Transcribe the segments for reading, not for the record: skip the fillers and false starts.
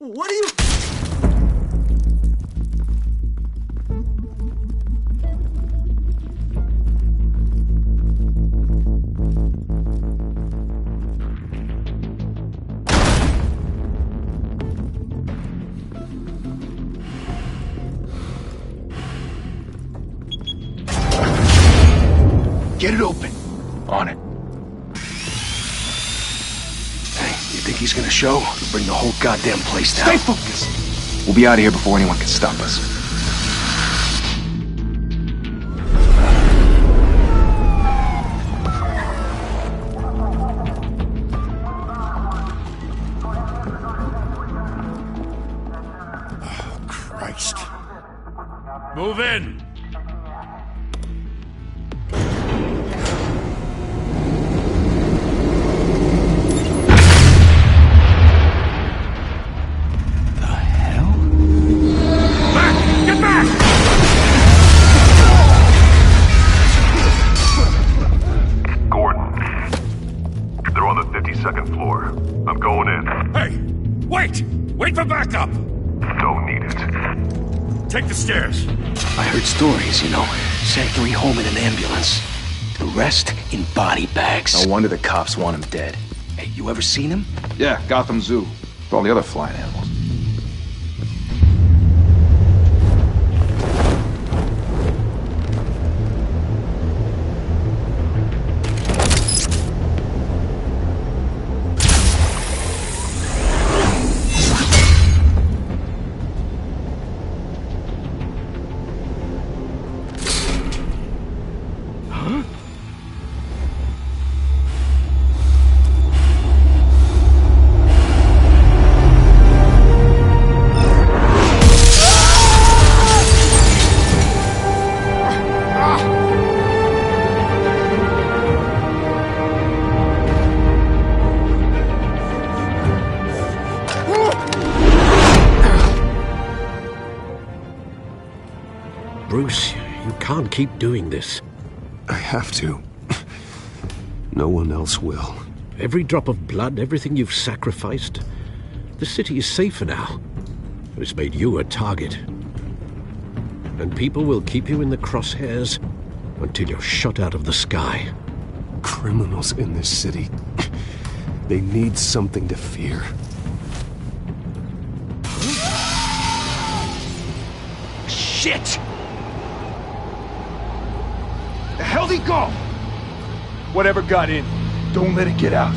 What are you... Get it open. On it. Hey, you think he's gonna show? He'll bring the whole goddamn place down. Stay focused! We'll be out of here before anyone can stop us. Oh, Christ. Move in! Second floor. I'm going in. Hey! Wait! Wait for backup! Don't need it. Take the stairs. I heard stories, you know. Sent 3 home in an ambulance. The rest in body bags. No wonder the cops want him dead. Hey, you ever seen him? Yeah, Gotham Zoo. With all the other flying animals. Bruce, you can't keep doing this. I have to. No one else will. Every drop of blood, everything you've sacrificed. The city is safer now. But it's made you a target. And people will keep you in the crosshairs until you're shot out of the sky. Criminals in this city. They need something to fear. Shit! The hell'd he go? Whatever got in, Don't let it get out.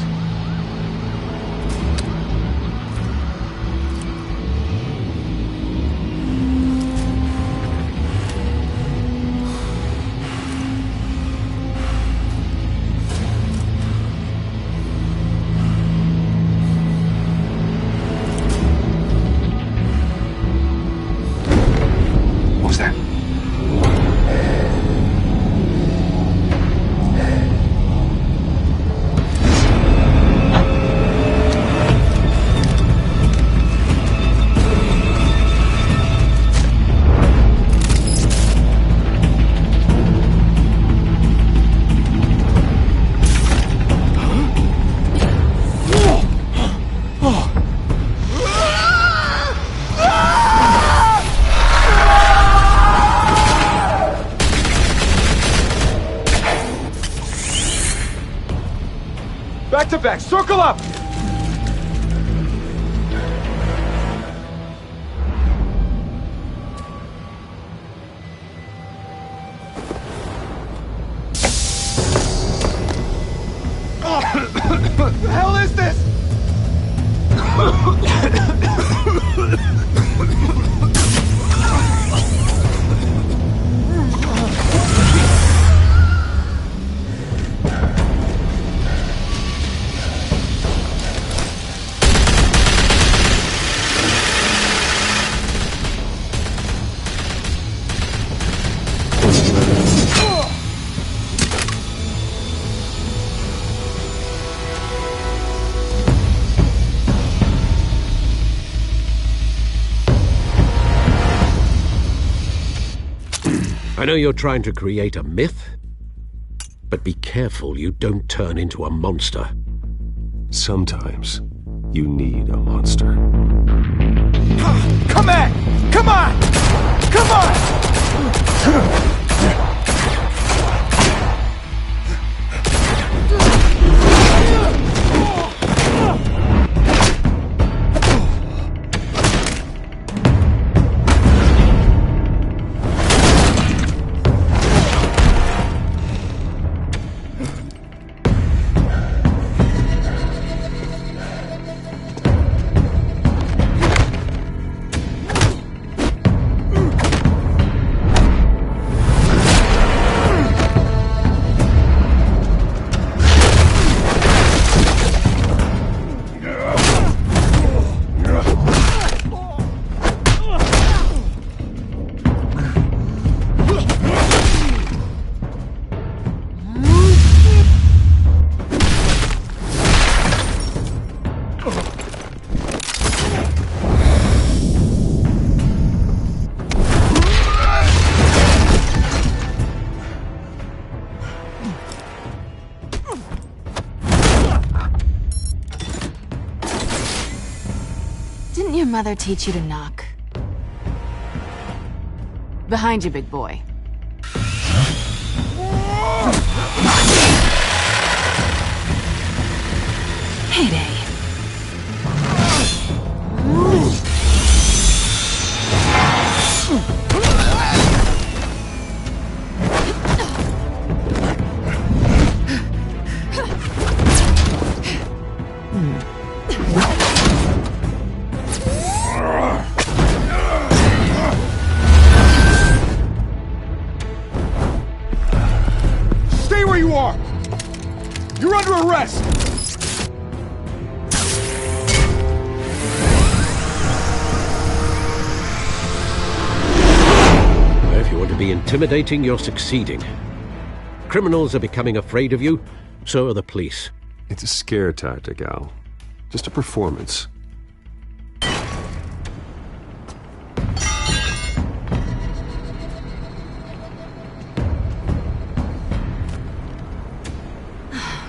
What was that? back to back, circle up! What the hell is this? I know you're trying to create a myth, but be careful you don't turn into a monster. Sometimes you need a monster. Come on! Come on! Come on! Didn't your mother teach you to knock? Behind you, big boy. Heyday. Stay where you are! You're under arrest! If you want to be intimidating, you're succeeding. Criminals are becoming afraid of you, so are the police. It's a scare tactic, Al. Just a performance.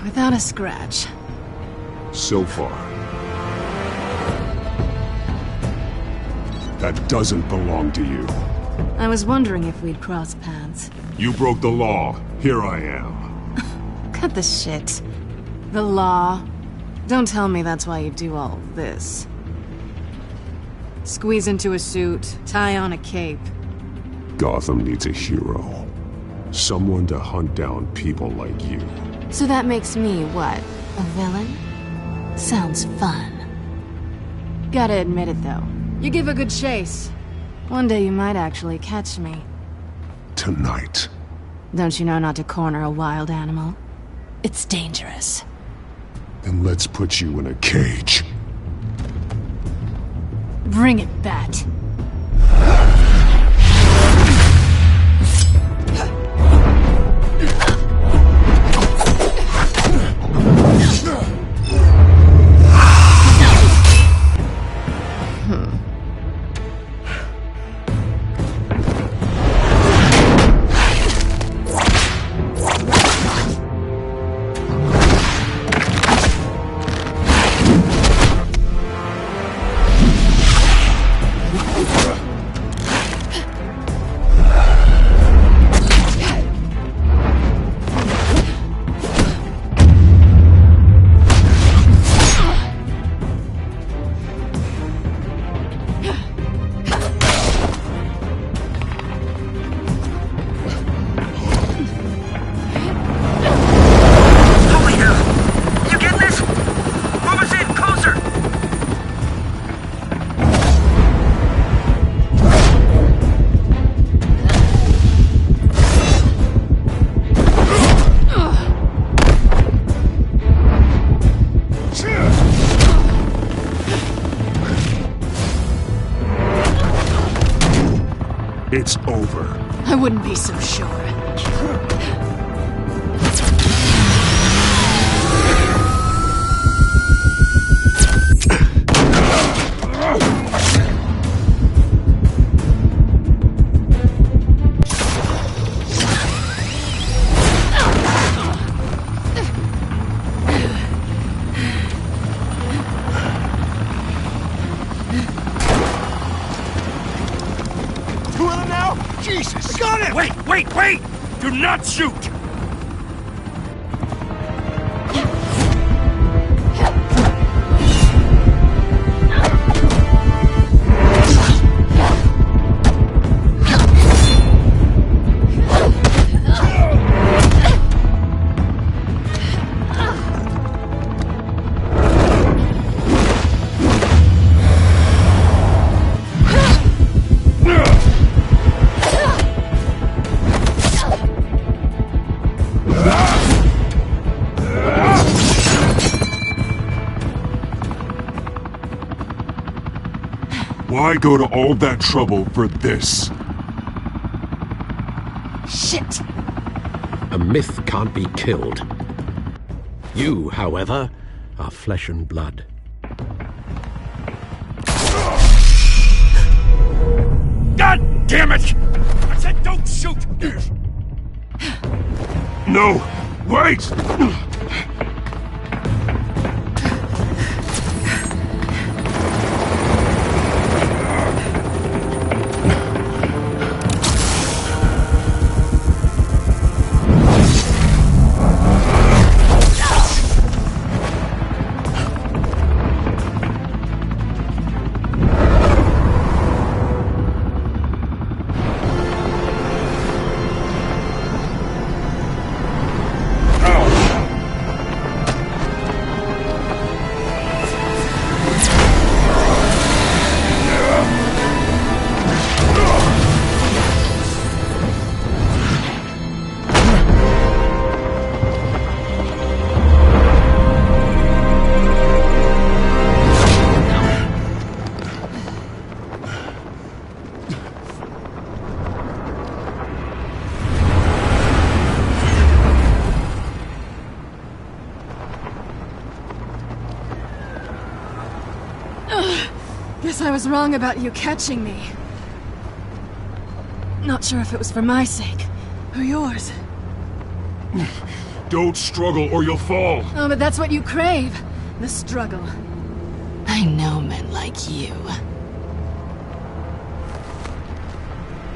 Without a scratch. So far. That doesn't belong to you. I was wondering if we'd cross paths. You broke the law. Here I am. Cut the shit. The law. Don't tell me that's why you do all this. Squeeze into a suit, tie on a cape. Gotham needs a hero. Someone to hunt down people like you. So that makes me, what, a villain? Sounds fun. Gotta admit it, though. You give a good chase. One day you might actually catch me. Tonight. Don't you know not to corner a wild animal? It's dangerous. Then let's put you in a cage. Bring it, Bat. It's over. I wouldn't be so sure. Jesus! Got it! Wait! Do not shoot! Why go to all that trouble for this? Shit! A myth can't be killed. You, however, are flesh and blood. God damn it! I said don't shoot! No! Wait! Guess I was wrong about you catching me. Not sure if it was for my sake, or yours. Don't struggle or you'll fall. Oh, but that's what you crave. The struggle. I know men like you.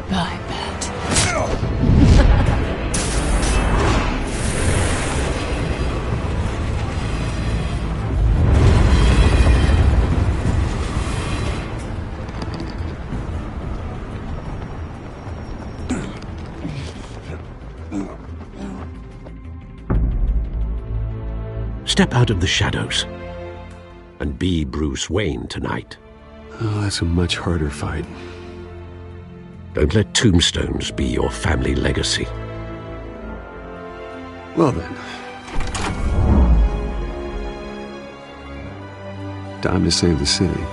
I bet. Step out of the shadows and be Bruce Wayne tonight. Oh, that's a much harder fight. Don't let tombstones be your family legacy. Well then. Time to save the city.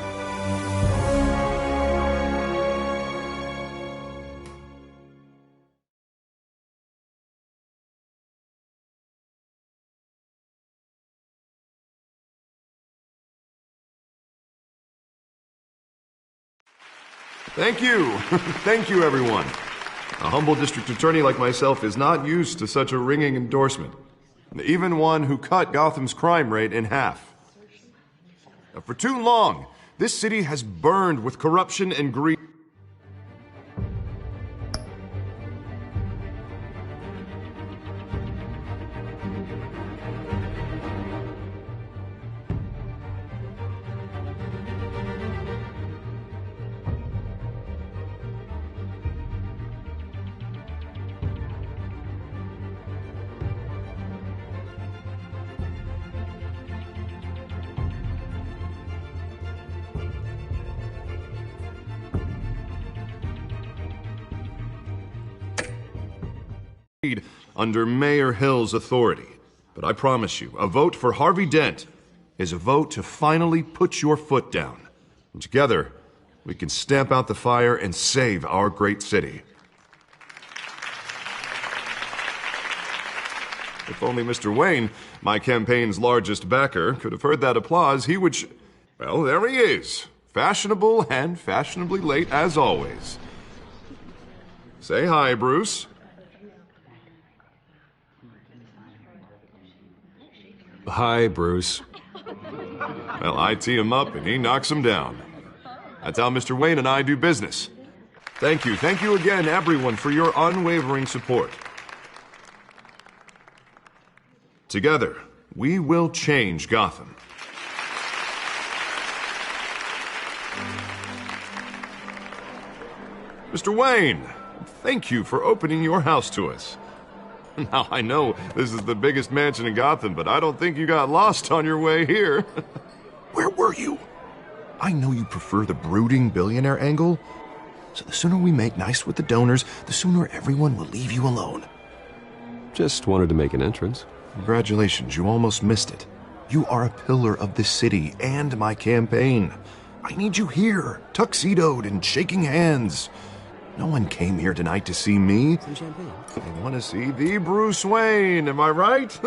Thank you. Thank you, everyone. A humble district attorney like myself is not used to such a ringing endorsement. Even one who cut Gotham's crime rate in half. For too long, this city has burned with corruption and greed. Under Mayor Hill's authority. But I promise you, a vote for Harvey Dent is a vote to finally put your foot down. And together, we can stamp out the fire and save our great city. If only Mr. Wayne, my campaign's largest backer, could have heard that applause, he would well, there he is. Fashionable and fashionably late as always. Say hi, Bruce. Hi, Bruce. Well, I tee him up and he knocks him down. That's how Mr. Wayne and I do business. Thank you. Thank you again, everyone, for your unwavering support. Together, we will change Gotham. Mr. Wayne, thank you for opening your house to us. Now, I know this is the biggest mansion in Gotham, but I don't think you got lost on your way here. Where were you? I know you prefer the brooding billionaire angle, so the sooner we make nice with the donors, the sooner everyone will leave you alone. Just wanted to make an entrance. Congratulations, you almost missed it. You are a pillar of this city and my campaign. I need you here, tuxedoed and shaking hands. No one came here tonight to see me. Some champagne. They want to see the Bruce Wayne, am I right?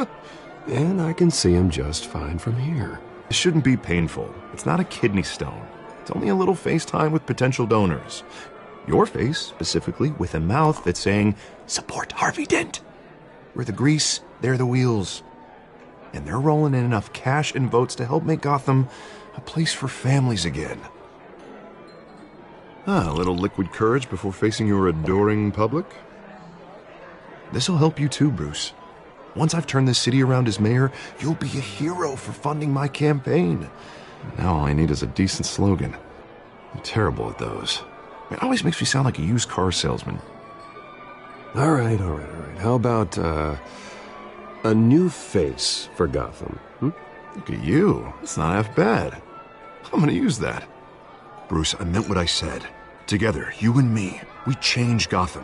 And I can see him just fine from here. It shouldn't be painful. It's not a kidney stone. It's only a little FaceTime with potential donors. Your face, specifically, with a mouth that's saying, support Harvey Dent. We're the grease, they're the wheels. And they're rolling in enough cash and votes to help make Gotham a place for families again. A little liquid courage before facing your adoring public. This'll help you too, Bruce. Once I've turned this city around as mayor, you'll be a hero for funding my campaign. Now all I need is a decent slogan. I'm terrible at those. It always makes me sound like a used car salesman. All right. How about, a new face for Gotham? Look at you. It's not half bad. I'm gonna use that. Bruce, I meant what I said. Together, you and me, we change Gotham.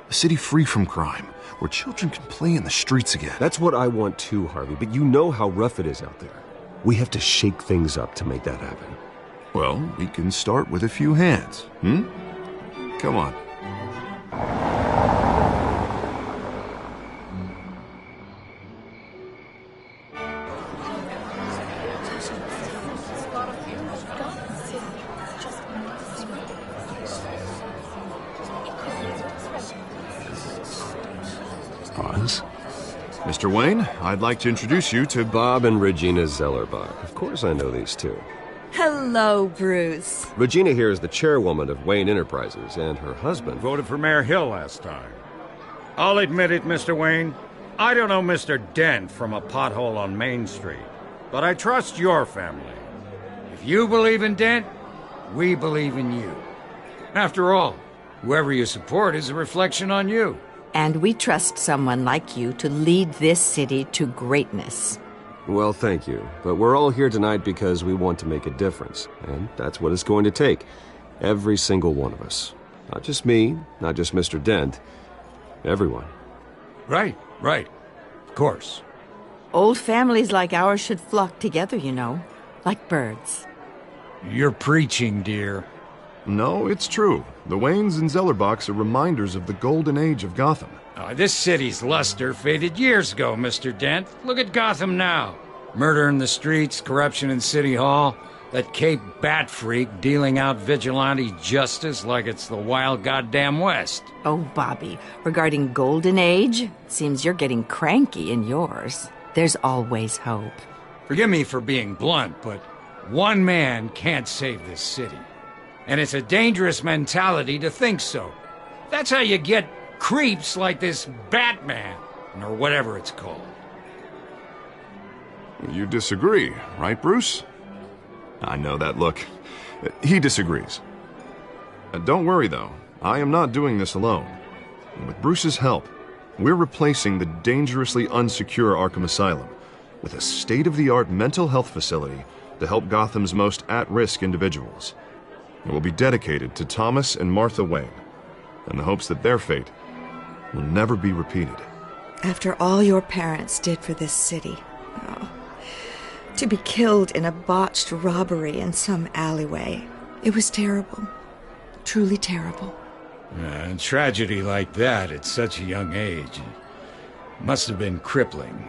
A city free from crime, where children can play in the streets again. That's what I want too, Harvey, but you know how rough it is out there. We have to shake things up to make that happen. Well, we can start with a few hands, Come on. Oz? Mr. Wayne, I'd like to introduce you to Bob and Regina Zellerbach. Of course I know these two. Hello, Bruce. Regina here is the chairwoman of Wayne Enterprises, and her husband... Voted for Mayor Hill last time. I'll admit it, Mr. Wayne. I don't know Mr. Dent from a pothole on Main Street, but I trust your family. If you believe in Dent, we believe in you. After all, whoever you support is a reflection on you. And we trust someone like you to lead this city to greatness. Well, thank you. But we're all here tonight because we want to make a difference. And that's what it's going to take. Every single one of us. Not just me, not just Mr. Dent. Everyone. Right. Of course. Old families like ours should flock together, you know. Like birds. You're preaching, dear. No, it's true. The Waynes and Zellerbachs are reminders of the golden age of Gotham. This city's luster faded years ago, Mr. Dent. Look at Gotham now. Murder in the streets, corruption in City Hall, that Cape Bat freak dealing out vigilante justice like it's the wild goddamn West. Oh, Bobby, regarding Golden Age, seems you're getting cranky in yours. There's always hope. Forgive me for being blunt, but one man can't save this city. And it's a dangerous mentality to think so. That's how you get creeps like this Badman, or whatever it's called. You disagree, right, Bruce? I know that look. He disagrees. Don't worry, though. I am not doing this alone. With Bruce's help, we're replacing the dangerously unsecure Arkham Asylum with a state-of-the-art mental health facility to help Gotham's most at-risk individuals. It will be dedicated to Thomas and Martha Wayne, in the hopes that their fate will never be repeated. After all your parents did for this city, to be killed in a botched robbery in some alleyway, it was terrible. Truly terrible. A tragedy like that at such a young age must have been crippling.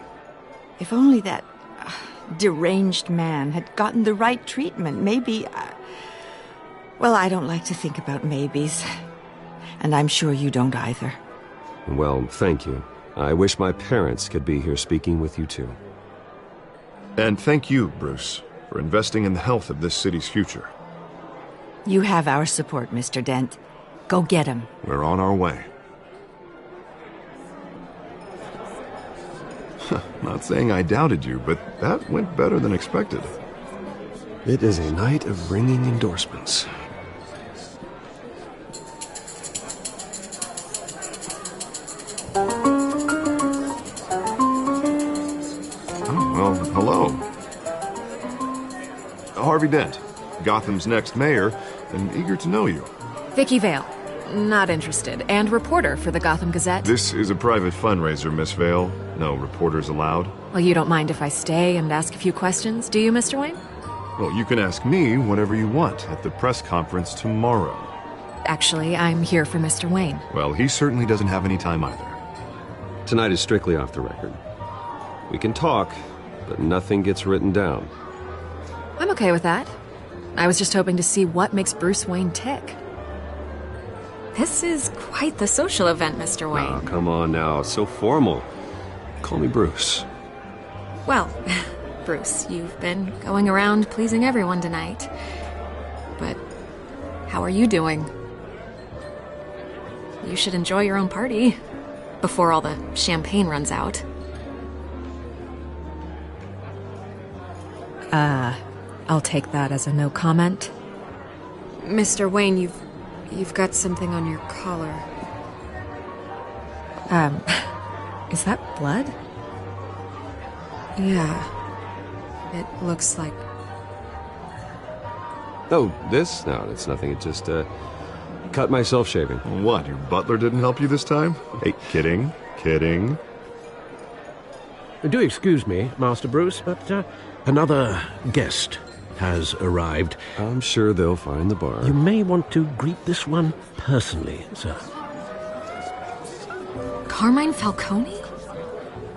If only that deranged man had gotten the right treatment, maybe... Well, I don't like to think about maybes. And I'm sure you don't either. Well, thank you. I wish my parents could be here speaking with you too. And thank you, Bruce, for investing in the health of this city's future. You have our support, Mr. Dent. Go get him. We're on our way. Not saying I doubted you, but that went better than expected. It is a night of ringing endorsements. Oh, well, hello. Harvey Dent, Gotham's next mayor, and eager to know you. Vicky Vale. Not interested. And reporter for the Gotham Gazette. This is a private fundraiser, Miss Vale. No reporters allowed. Well, you don't mind if I stay and ask a few questions, do you, Mr. Wayne? Well, you can ask me whatever you want at the press conference tomorrow. Actually, I'm here for Mr. Wayne. Well, he certainly doesn't have any time either. Tonight is strictly off the record. We can talk, but nothing gets written down. I'm okay with that. I was just hoping to see what makes Bruce Wayne tick. This is quite the social event, Mr. Wayne. Oh, come on now. So formal. Call me Bruce. Well, Bruce, you've been going around pleasing everyone tonight. But how are you doing? You should enjoy your own party before all the champagne runs out. I'll take that as a no comment. Mr. Wayne, you've got something on your collar. Is that blood? Yeah. It looks like... Oh, this? No, it's nothing. It just, cut myself shaving. What, your butler didn't help you this time? Hey, kidding. Do excuse me, Master Bruce, but another guest has arrived. I'm sure they'll find the bar. You may want to greet this one personally, sir. Carmine Falcone?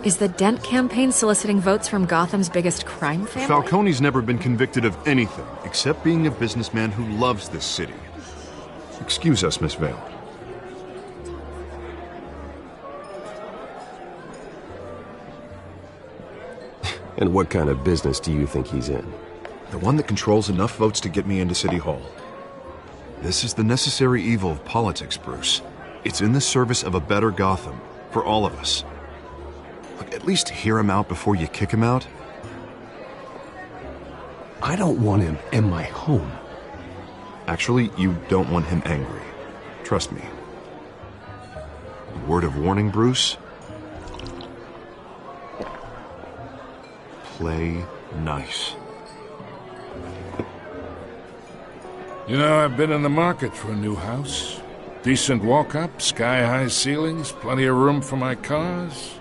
Is the Dent campaign soliciting votes from Gotham's biggest crime family? Falcone's never been convicted of anything, except being a businessman who loves this city. Excuse us, Miss Vale. And what kind of business do you think he's in? The one that controls enough votes to get me into City Hall. This is the necessary evil of politics, Bruce. It's in the service of a better Gotham, for all of us. Look, at least hear him out before you kick him out. I don't want him in my home. Actually, you don't want him angry. Trust me. Word of warning, Bruce? Play nice. You know, I've been in the market for a new house. Decent walk-up, sky-high ceilings, plenty of room for my cars.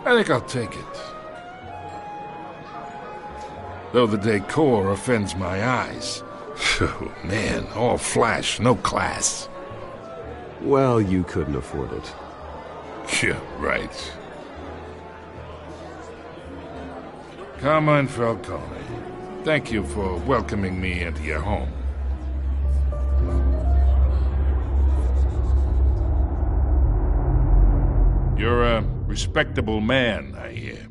I think I'll take it. Though the decor offends my eyes. Oh, man, all flash, no class. Well, you couldn't afford it. Yeah, right. Carmine Falcone, thank you for welcoming me into your home. You're a respectable man, I hear.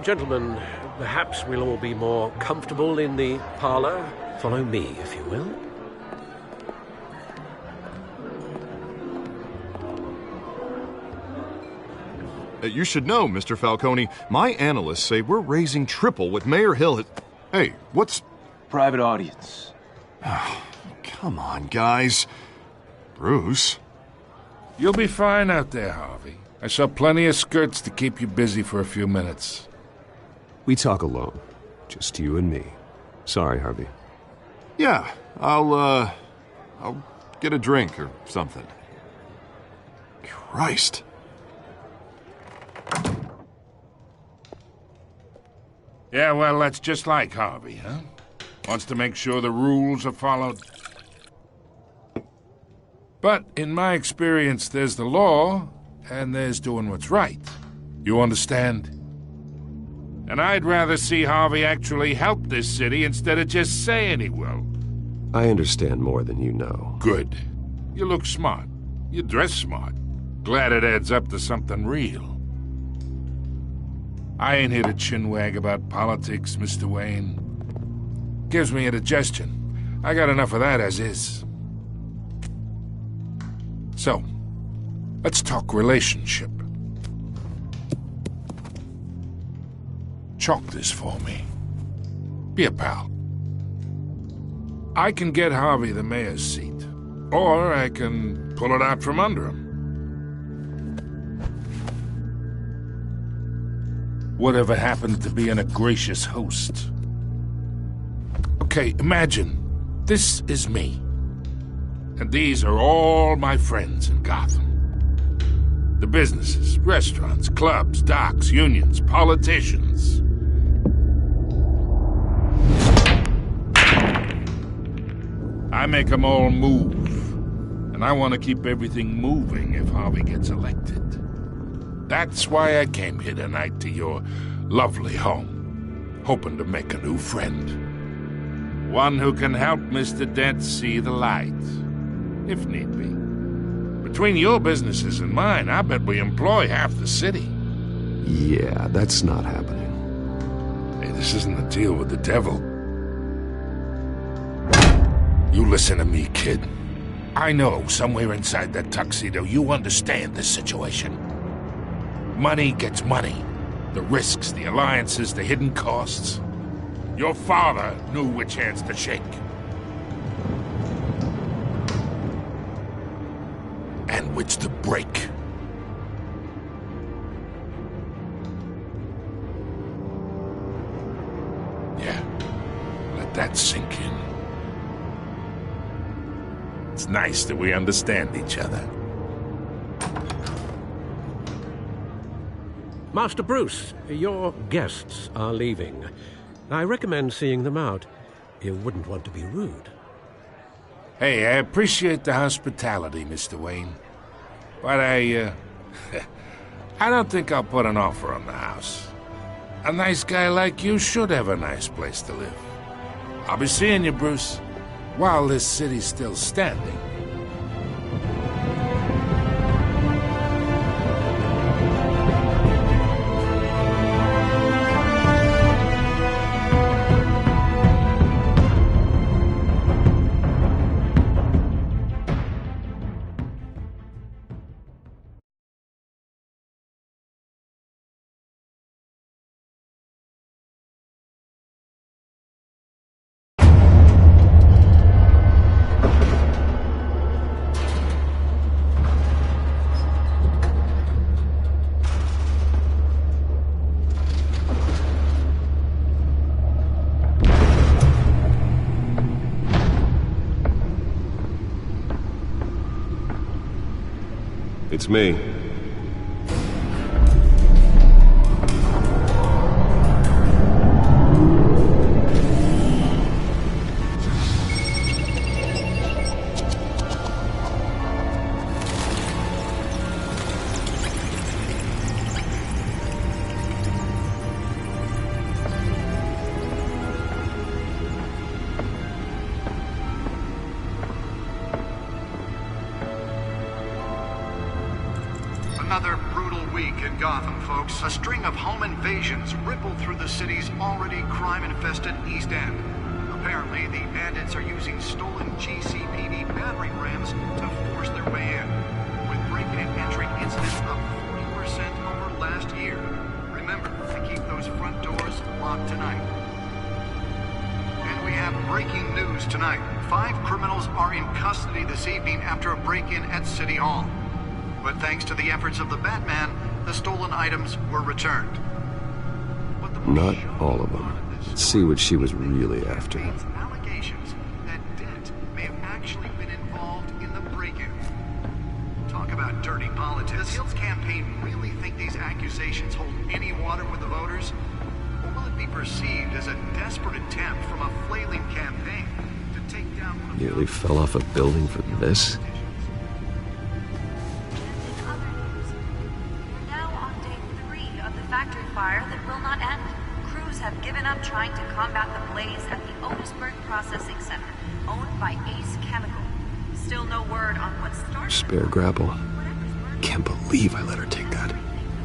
Gentlemen, perhaps we'll all be more comfortable in the parlor. Follow me, if you will. You should know, Mr. Falcone, my analysts say we're raising triple what Mayor Hill has... Hey, what's... Private audience. Oh, come on, guys. Bruce? You'll be fine out there, Harvey. I saw plenty of skirts to keep you busy for a few minutes. We talk alone. Just you and me. Sorry, Harvey. Yeah, I'll get a drink or something. Christ. Yeah, well, that's just like Harvey, huh? Wants to make sure the rules are followed. But in my experience, there's the law, and there's doing what's right. You understand? And I'd rather see Harvey actually help this city instead of just saying he will. I understand more than you know. Good. You look smart. You dress smart. Glad it adds up to something real. I ain't here to chinwag about politics, Mr. Wayne. Gives me indigestion. I got enough of that as is. So, let's talk relationship. Chalk this for me. Be a pal. I can get Harvey the mayor's seat, or I can pull it out from under him. Whatever happened to being a gracious host? Okay, imagine this is me, and these are all my friends in Gotham. The businesses, restaurants, clubs, docks, unions, politicians. I make them all move, and I want to keep everything moving if Harvey gets elected. That's why I came here tonight to your lovely home, hoping to make a new friend. One who can help Mr. Dent see the light, if need be. Between your businesses and mine, I bet we employ half the city. Yeah, that's not happening. Hey, this isn't a deal with the devil. You listen to me, kid. I know somewhere inside that tuxedo you understand this situation. Money gets money. The risks, the alliances, the hidden costs. Your father knew which hands to shake. And which to break. Yeah, let that sink in. It's nice that we understand each other. Master Bruce, your guests are leaving. I recommend seeing them out. You wouldn't want to be rude. Hey, I appreciate the hospitality, Mr. Wayne. But I don't think I'll put an offer on the house. A nice guy like you should have a nice place to live. I'll be seeing you, Bruce, while this city's still standing. It's me. Another brutal week in Gotham, folks. A string of home invasions rippled through the city's already crime-infested East End. Apparently, the bandits are using stolen GCPD battering rams to force their way in, with break-in and entry incidents up 40% over last year. Remember to keep those front doors locked tonight. And we have breaking news tonight. 5 criminals are in custody this evening after a break-in at City Hall. But thanks to the efforts of the Batman, the stolen items were returned. Not all of them. Let's see what she was really after. Allegations that Dent may have actually been involved in the break-in. Talk about dirty politics. Does Hill's campaign really think these accusations hold any water with the voters? Or will it be perceived as a desperate attempt from a flailing campaign to take down one of the... Nearly fell off a building for this? Factory fire that will not end. Crews have given up trying to combat the blaze at the Otisburg Processing Center, owned by Ace Chemical. Still no word on what started. Spare grapple. Can't believe I let her take that. The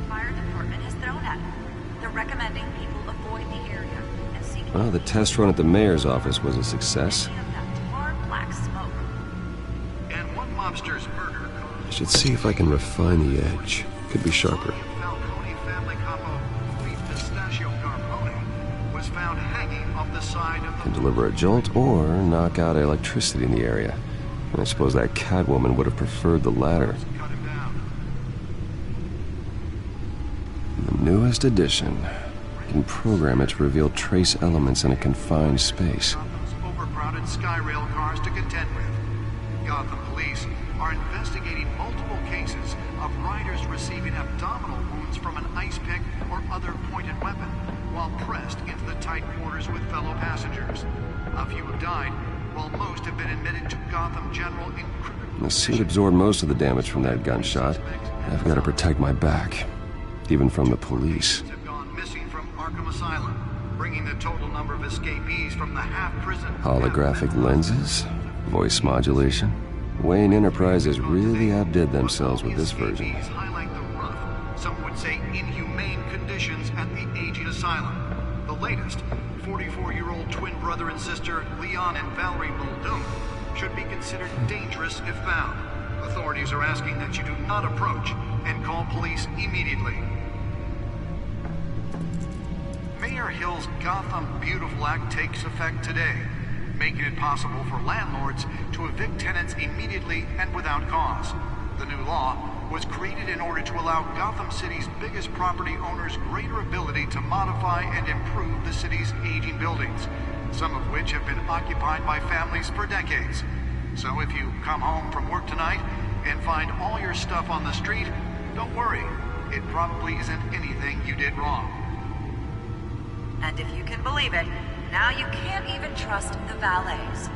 fire department has thrown at it. The recommending people avoid the area and seek Well, the test run at the mayor's office was a success. that tar black smoke. And one mobster's murder I should see if I can refine the edge. Could be sharper. Falcone family capo, Beef Pistachio Carbone, was found hanging off the side of Can deliver a jolt or knock out electricity in the area. I suppose that Catwoman would have preferred the latter. The newest edition. You can program it to reveal trace elements in a confined space. overcrowded Skyrail cars to contend with. Gotham police are investigating multiple cases of riders receiving abdominal wounds from an ice pick or other pointed weapon while pressed into the tight quarters with fellow passengers. A few have died, while most have been admitted to Gotham General in critical. The suit absorbed most of the damage from that gunshot. I've got to protect my back, even from the police. Have gone missing from Arkham Asylum, bringing the total number of escapees from the half-prison. Holographic lenses, voice modulation. Wayne Enterprises really outdid themselves with this version. Highlight the rough, some would say inhumane conditions at the aging asylum. The latest, 44-year-old twin brother and sister Leon and Valerie Muldoon, should be considered dangerous if found. Authorities are asking that you do not approach and call police immediately. Mayor Hill's Gotham Beautiful Act takes effect today, making it possible for landlords to evict tenants immediately and without cause. The new law was created in order to allow Gotham City's biggest property owners greater ability to modify and improve the city's aging buildings, some of which have been occupied by families for decades. So if you come home from work tonight and find all your stuff on the street, don't worry. It probably isn't anything you did wrong. And if you can believe it, now you can't even trust the valets.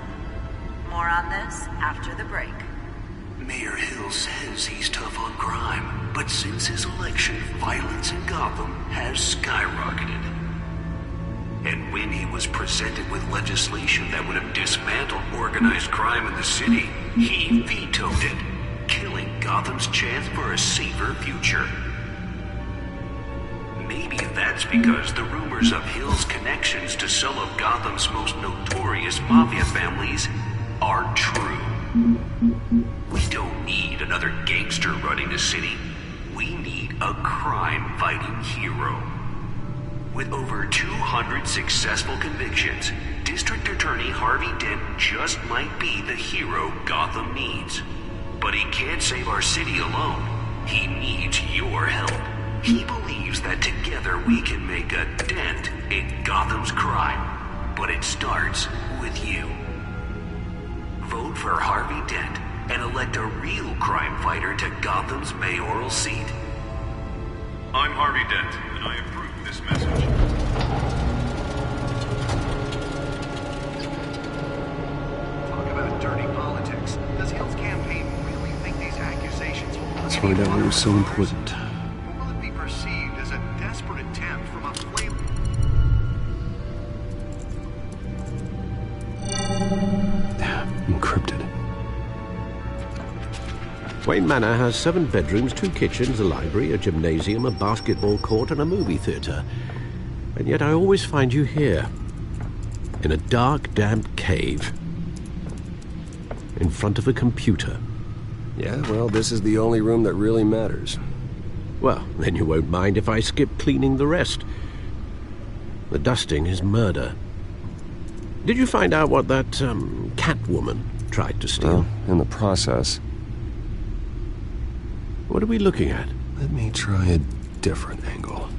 More on this after the break. Mayor Hill says he's tough on crime, but since his election, violence in Gotham has skyrocketed. And when he was presented with legislation that would have dismantled organized crime in the city, he vetoed it, killing Gotham's chance for a safer future. Maybe that's because the rumors of Hill's connections to some of Gotham's most notorious mafia families are true. We don't need another gangster running the city. We need a crime-fighting hero. With over 200 successful convictions, District Attorney Harvey Dent just might be the hero Gotham needs. But he can't save our city alone. He needs your help. He believes that together we can make a dent in Gotham's crime. But it starts with you. Vote for Harvey Dent and elect a real crime fighter to Gotham's mayoral seat. I'm Harvey Dent, and I approve this message. Talk about dirty politics. Does Hill's campaign really think these accusations will... Let's find out what was so important. Will it be perceived as a desperate attempt from a flame... Encrypted. Wayne Manor has 7 bedrooms, 2 kitchens, a library, a gymnasium, a basketball court, and a movie theatre. And yet I always find you here, in a dark, damp cave, in front of a computer. Yeah, well, this is the only room that really matters. Well, then you won't mind if I skip cleaning the rest. The dusting is murder. Did you find out what that, Catwoman tried to steal? Well, in the process. What are we looking at? Let me try a different angle.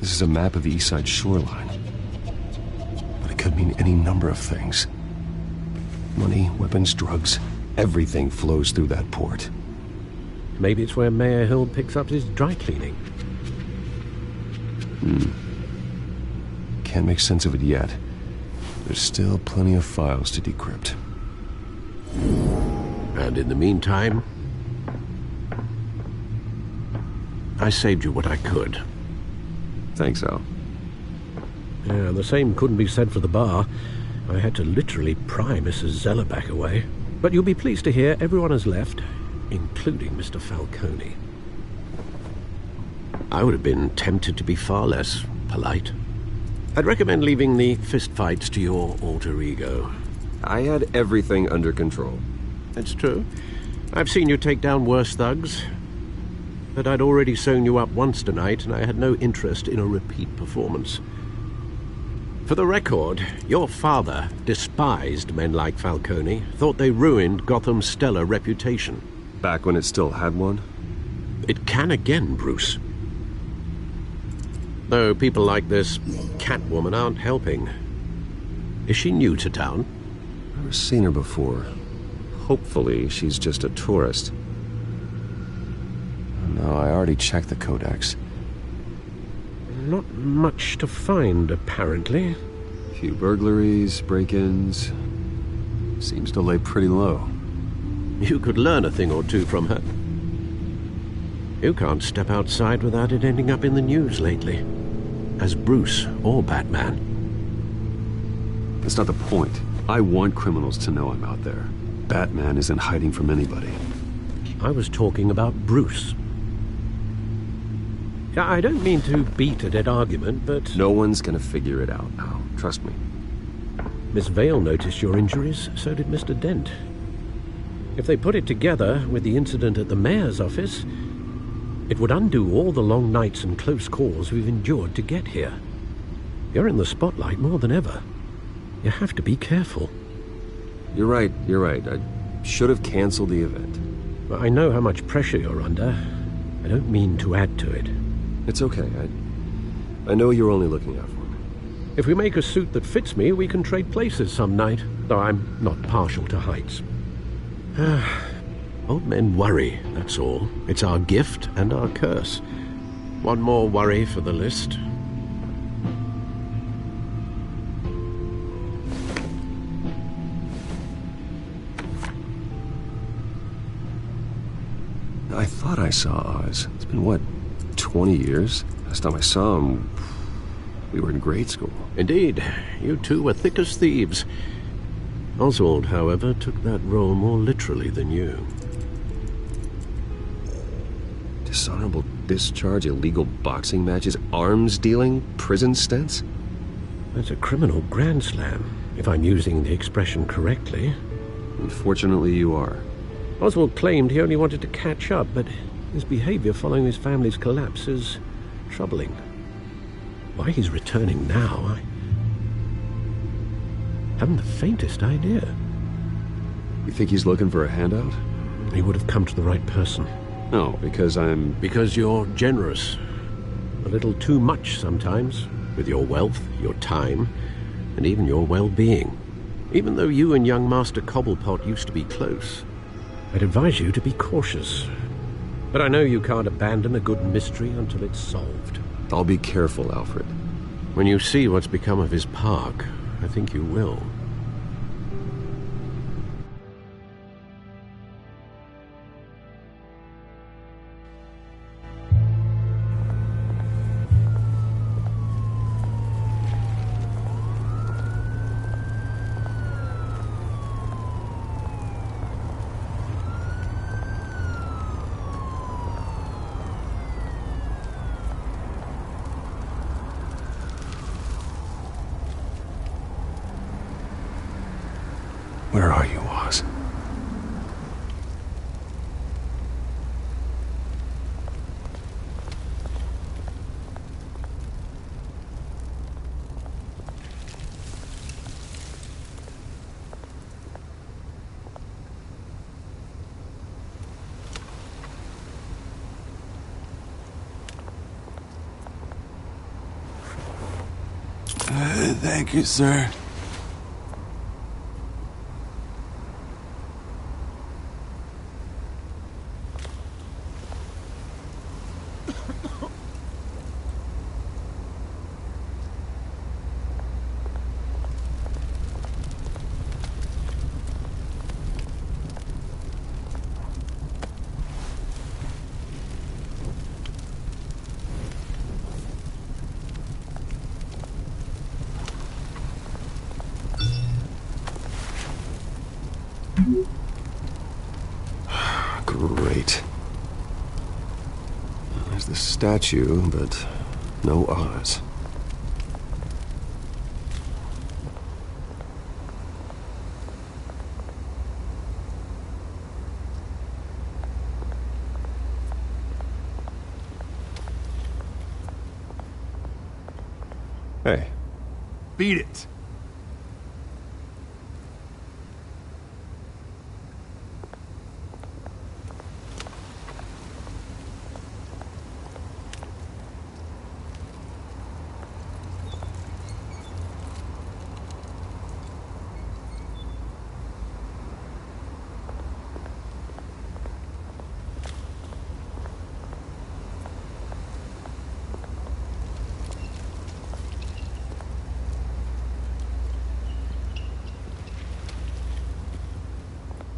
This is a map of the East Side shoreline. But it could mean any number of things. Money, weapons, drugs, everything flows through that port. Maybe it's where Mayor Hill picks up his dry cleaning. Can't make sense of it yet. There's still plenty of files to decrypt. And in the meantime, I saved you what I could. Thanks, Al. Yeah, the same couldn't be said for the bar. I had to literally pry Mrs. Zellerback away. But you'll be pleased to hear everyone has left, including Mr. Falcone. I would have been tempted to be far less polite. I'd recommend leaving the fistfights to your alter ego. I had everything under control. That's true. I've seen you take down worse thugs. But I'd already sewn you up once tonight, and I had no interest in a repeat performance. For the record, your father despised men like Falcone, thought they ruined Gotham's stellar reputation. Back when it still had one? It can again, Bruce. Though people like this Catwoman aren't helping. Is she new to town? Never seen her before. Hopefully she's just a tourist. No, I already checked the codex. Not much to find, apparently. Few burglaries, break-ins. Seems to lay pretty low. You could learn a thing or two from her. You can't step outside without it ending up in the news lately. As Bruce or Badman. That's not the point. I want criminals to know I'm out there. Batman isn't hiding from anybody. I was talking about Bruce. I don't mean to beat a dead argument, but... No one's gonna figure it out, Al. Trust me. Miss Vale noticed your injuries, so did Mr. Dent. If they put it together with the incident at the mayor's office, it would undo all the long nights and close calls we've endured to get here. You're in the spotlight more than ever. You have to be careful. You're right. I should have canceled the event. I know how much pressure you're under. I don't mean to add to it. It's okay. I know you're only looking out for me. If we make a suit that fits me, we can trade places some night, though I'm not partial to heights. Old men worry, that's all. It's our gift and our curse. One more worry for the list. I thought I saw Oz. It's been, what, 20 years? Last time I saw him, we were in grade school. Indeed. You two were thick as thieves. Oswald, however, took that role more literally than you. Dishonorable discharge, illegal boxing matches, arms dealing, prison stints? That's a criminal grand slam, if I'm using the expression correctly. Unfortunately, you are. Oswald claimed he only wanted to catch up, but his behavior following his family's collapse is troubling. Why he's returning now, I haven't the faintest idea. You think he's looking for a handout? He would have come to the right person. No, because I'm... Because you're generous. A little too much sometimes, with your wealth, your time, and even your well-being. Even though you and young Master Cobblepot used to be close, I'd advise you to be cautious. But I know you can't abandon a good mystery until it's solved. I'll be careful, Alfred. When you see what's become of his park, I think you will. Where are you, Oz? Thank you, sir. Great. There's the statue, but no Oz. Hey. Beat it.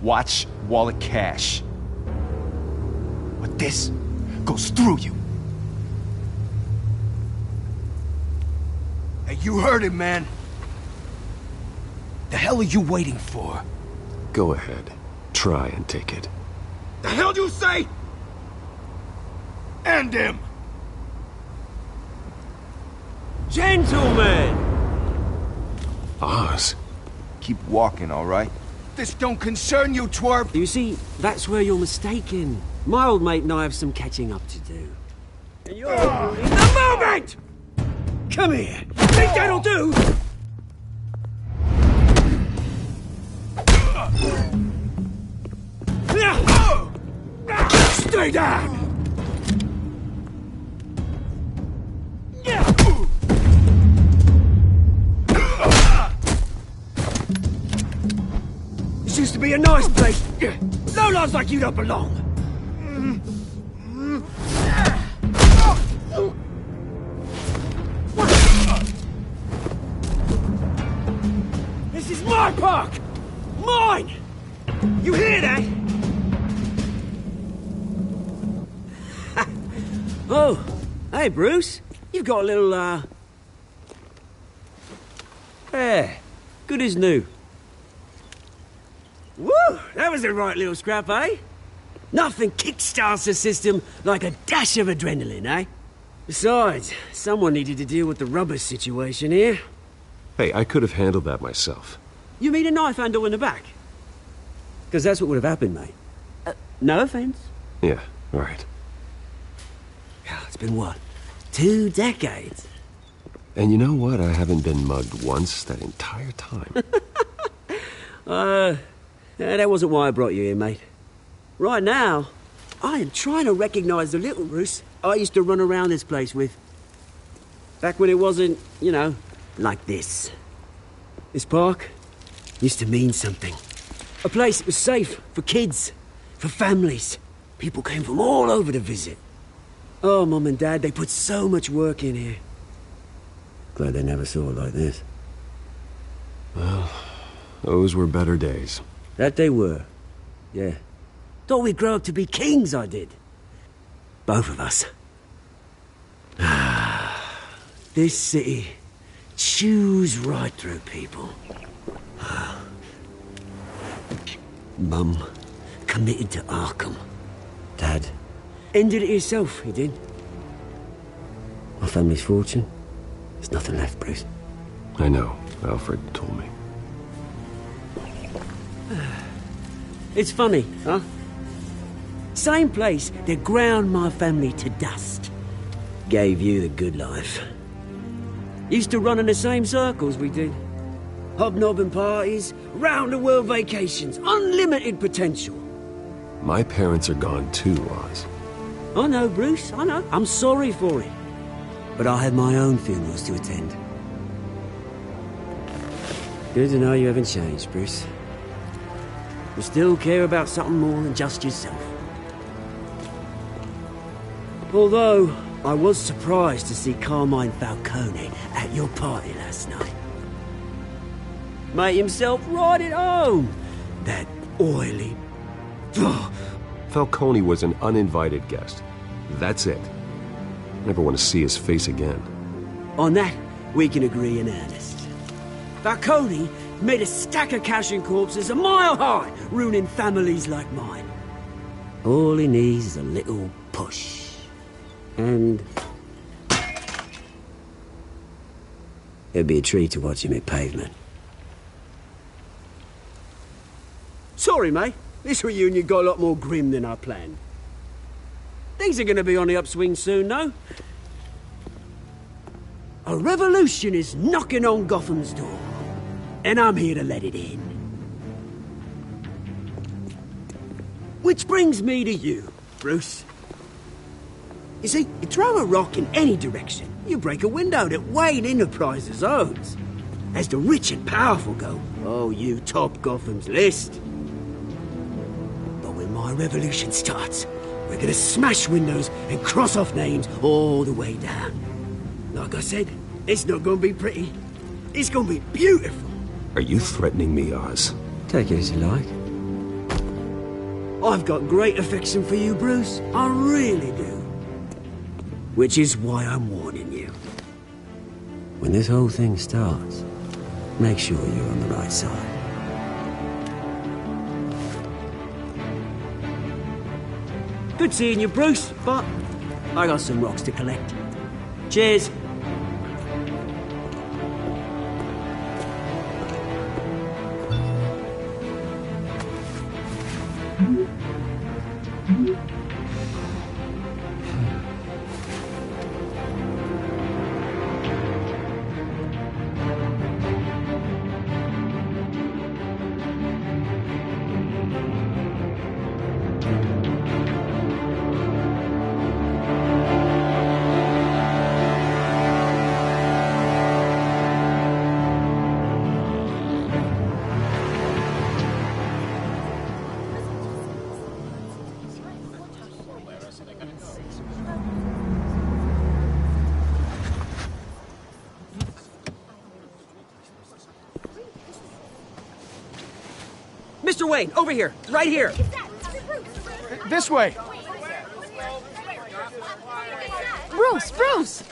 Watch wallet cash. But this goes through you. Hey, you heard it, man. The hell are you waiting for? Go ahead. Try and take it. The hell do you say? End him! Gentlemen! Oz. Keep walking, all right? This don't concern you, twerp! You see, that's where you're mistaken. My old mate and I have some catching up to do. And you're in the moment! Come here. Think that'll do? Stay down! This used to be a nice place. No lives like you don't belong. This is my park! Mine! You hear that? Oh, hey, Bruce. You've got a little, Yeah, good as new. Woo! That was a right little scrap, eh? Nothing kickstarts the system like a dash of adrenaline, eh? Besides, someone needed to deal with the rubber situation here. Hey, I could have handled that myself. You mean a knife handle in the back? Because that's what would have happened, mate. No offense. Yeah, right. It's been, what, 2 decades? And you know what? I haven't been mugged once that entire time. That wasn't why I brought you here, mate. Right now, I am trying to recognize the little Bruce I used to run around this place with. Back when it wasn't, you know, like this. This park used to mean something. A place that was safe for kids, for families. People came from all over to visit. Oh, Mum and Dad, they put so much work in here. Glad they never saw it like this. Well, those were better days. That they were. Yeah. Thought we'd grow up to be kings, I did. Both of us. This city chews right through people. Mum committed to Arkham. Dad ended it himself, he did. My family's fortune, there's nothing left, Bruce. I know. Alfred told me. It's funny, huh? Same place that ground my family to dust. Gave you the good life. Used to run in the same circles we did. Hobnobbing parties, round-the-world vacations, unlimited potential. My parents are gone too, Oz. I know, Bruce, I know. I'm sorry for it. But I have my own funerals to attend. Good to know you haven't changed, Bruce. You still care about something more than just yourself. Although, I was surprised to see Carmine Falcone at your party last night. Made himself right at home. That oily... Falcone was an uninvited guest. That's it. Never want to see his face again. On that, we can agree in earnest. Falcone made a stack of cash and corpses a mile high, ruining families like mine. All he needs is a little push. And... it'd be a treat to watch him at pavement. Sorry, mate. This reunion got a lot more grim than I planned. Things are gonna be on the upswing soon, though. A revolution is knocking on Gotham's door. And I'm here to let it in. Which brings me to you, Bruce. You see, you throw a rock in any direction, you break a window that Wayne Enterprises owns. As the rich and powerful go, oh, you top Gotham's list. But when my revolution starts, we're gonna smash windows and cross off names all the way down. Like I said, it's not gonna be pretty. It's gonna be beautiful. Are you threatening me, Oz? Take it as you like. I've got great affection for you, Bruce. I really do. Which is why I'm warning you. When this whole thing starts, make sure you're on the right side. Good seeing you, Bruce, but I got some rocks to collect. Cheers. Mr. Wayne, over here, right here. This way. Bruce, Bruce!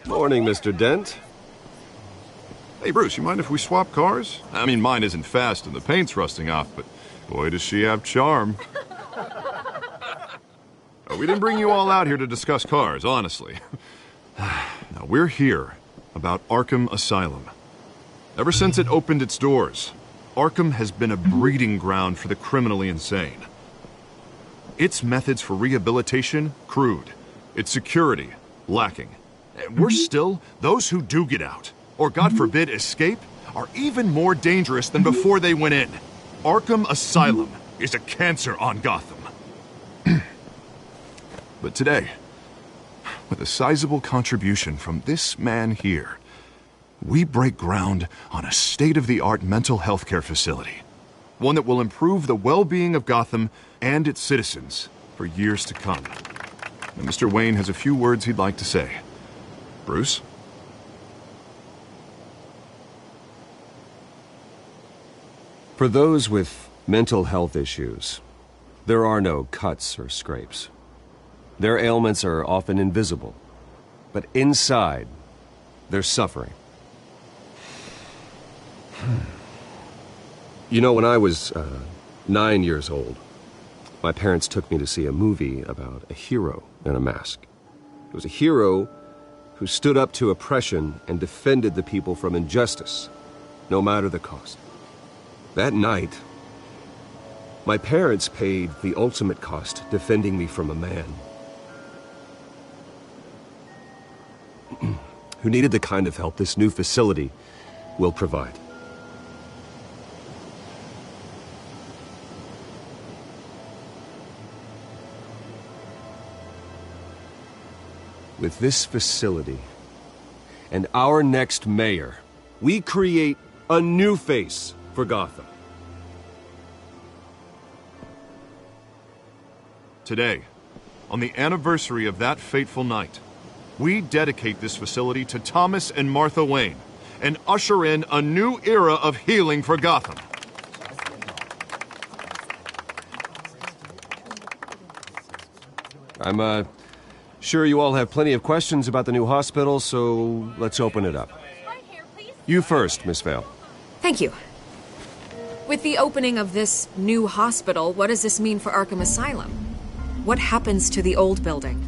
Morning, Mr. Dent. Hey, Bruce, you mind if we swap cars? I mean, mine isn't fast and the paint's rusting off, but boy, does she have charm. We didn't bring you all out here to discuss cars, honestly. Now, we're here about Arkham Asylum. Ever since it opened its doors, Arkham has been a breeding ground for the criminally insane. Its methods for rehabilitation, crude. Its security, lacking. And worse still, those who do get out, or God forbid escape, are even more dangerous than before they went in. Arkham Asylum is a cancer on Gotham. But today, with a sizable contribution from this man here, we break ground on a state-of-the-art mental health care facility. One that will improve the well-being of Gotham and its citizens for years to come. And Mr. Wayne has a few words he'd like to say. Bruce? For those with mental health issues, there are no cuts or scrapes. Their ailments are often invisible, but inside, they're suffering. You know, when I was 9 years old, my parents took me to see a movie about a hero in a mask. It was a hero who stood up to oppression and defended the people from injustice, no matter the cost. That night, my parents paid the ultimate cost defending me from a man who needed the kind of help this new facility will provide. With this facility and our next mayor, we create a new face for Gotham. Today, on the anniversary of that fateful night, we dedicate this facility to Thomas and Martha Wayne and usher in a new era of healing for Gotham. Sure, you all have plenty of questions about the new hospital, so let's open it up. You first, Miss Vale. Thank you. With the opening of this new hospital, what does this mean for Arkham Asylum? What happens to the old building?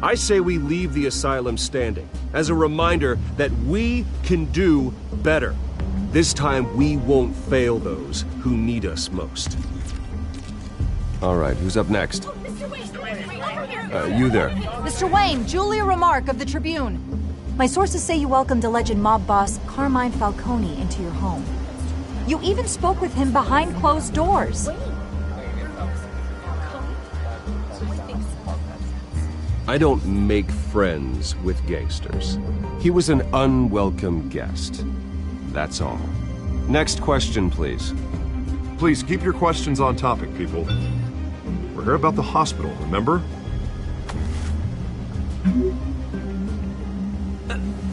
I say we leave the asylum standing, as a reminder that we can do better. This time, we won't fail those who need us most. All right, who's up next? You there. Mr. Wayne, Julia Remark of the Tribune. My sources say you welcomed alleged mob boss Carmine Falcone into your home. You even spoke with him behind closed doors. I don't make friends with gangsters. He was an unwelcome guest. That's all. Next question, please. Please keep your questions on topic, people. We're here about the hospital, remember?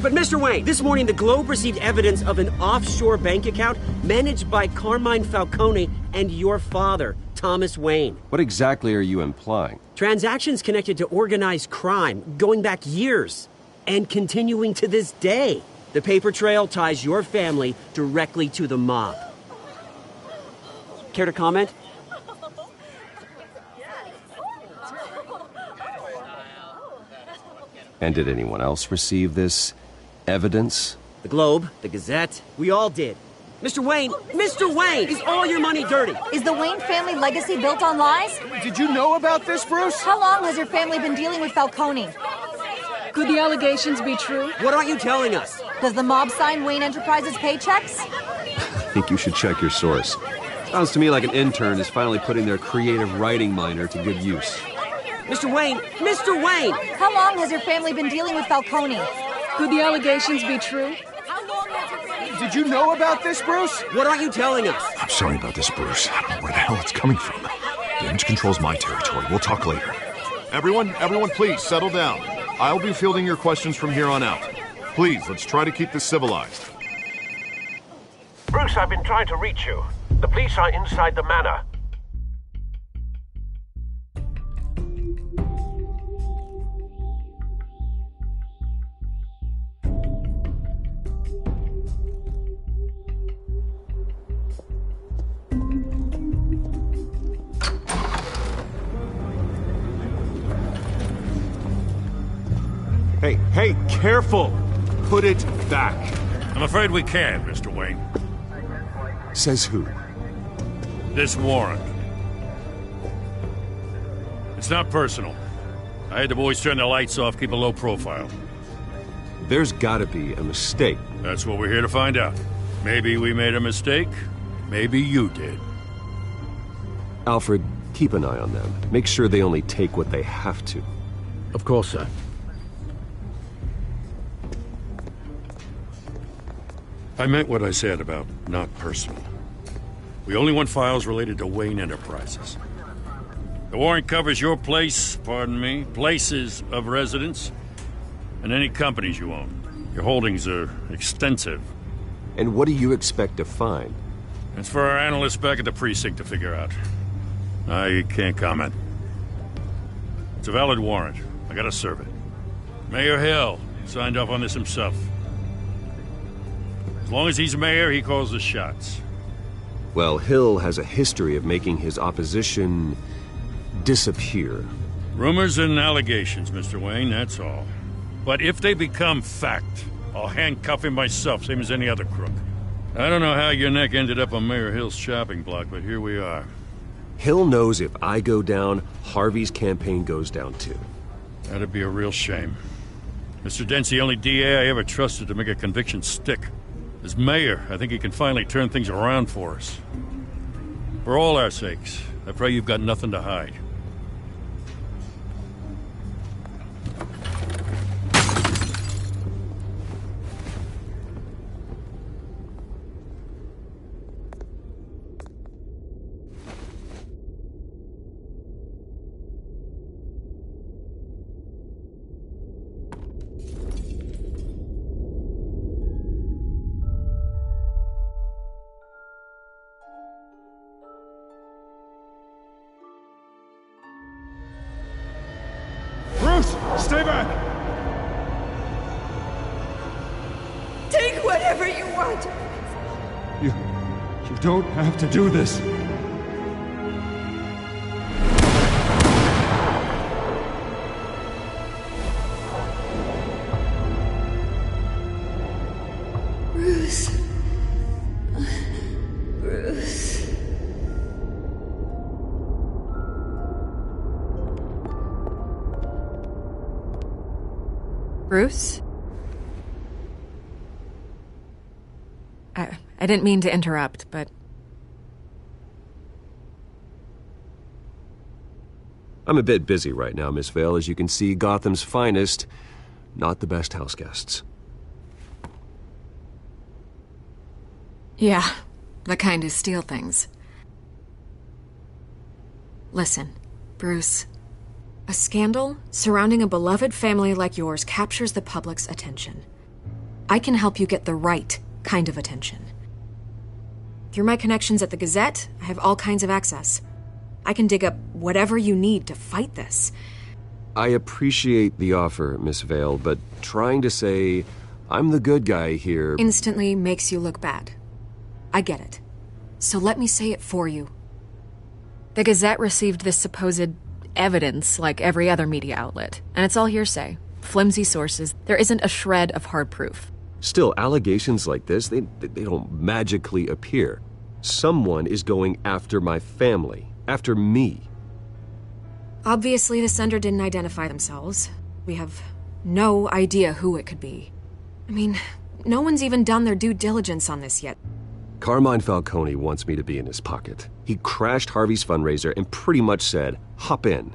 But Mr. Wayne, this morning the Globe received evidence of an offshore bank account managed by Carmine Falcone and your father, Thomas Wayne. What exactly are you implying? Transactions connected to organized crime, going back years, and continuing to this day. The paper trail ties your family directly to the mob. Care to comment? And did anyone else receive this evidence? The Globe, the Gazette, we all did. Mr. Wayne, is all your money dirty? Is the Wayne family legacy built on lies? Did you know about this, Bruce? How long has your family been dealing with Falcone? Could the allegations be true? What aren't you telling us? Does the mob sign Wayne Enterprises paychecks? I think you should check your source. Sounds to me like an intern is finally putting their creative writing minor to good use. Mr. Wayne! How long has your family been dealing with Falcone? Could the allegations be true? Did you know about this, Bruce? What aren't you telling us? I'm sorry about this, Bruce. I don't know where the hell it's coming from. Damage control's my territory. We'll talk later. Everyone, please, settle down. I'll be fielding your questions from here on out. Please, let's try to keep this civilized. Bruce, I've been trying to reach you. The police are inside the manor. Hey, careful! Put it back. I'm afraid we can't, Mr. Wayne. Says who? This warrant. It's not personal. I had the boys turn the lights off, keep a low profile. There's gotta be a mistake. That's what we're here to find out. Maybe we made a mistake. Maybe you did. Alfred, keep an eye on them. Make sure they only take what they have to. Of course, sir. I meant what I said about not personal. We only want files related to Wayne Enterprises. The warrant covers your places of residence, and any companies you own. Your holdings are extensive. And what do you expect to find? It's for our analysts back at the precinct to figure out. I can't comment. It's a valid warrant. I gotta serve it. Mayor Hill signed off on this himself. As long as he's mayor, he calls the shots. Well, Hill has a history of making his opposition disappear. Rumors and allegations, Mr. Wayne, that's all. But if they become fact, I'll handcuff him myself, same as any other crook. I don't know how your neck ended up on Mayor Hill's shopping block, but here we are. Hill knows if I go down, Harvey's campaign goes down too. That'd be a real shame. Mr. Dent's the only DA I ever trusted to make a conviction stick. As mayor, I think he can finally turn things around for us. For all our sakes, I pray you've got nothing to hide. Stay back! Take whatever you want. You don't have to do this. Bruce. Bruce. Bruce? I didn't mean to interrupt, but... I'm a bit busy right now, Miss Vale. As you can see, Gotham's finest, not the best house guests. Yeah, the kind who steal things. Listen, Bruce. A scandal surrounding a beloved family like yours captures the public's attention. I can help you get the right kind of attention. Through my connections at the Gazette, I have all kinds of access. I can dig up whatever you need to fight this. I appreciate the offer, Miss Vale, but trying to say I'm the good guy here instantly makes you look bad. I get it. So let me say it for you. The Gazette received this supposed evidence like every other media outlet, and it's all hearsay. Flimsy sources. There isn't a shred of hard proof. Still, allegations like this, they don't magically appear. Someone is going after my family, after me. Obviously, the sender didn't identify themselves. We have no idea who it could be. I mean, no one's even done their due diligence on this yet. Carmine Falcone wants me to be in his pocket. He crashed Harvey's fundraiser and pretty much said, hop in.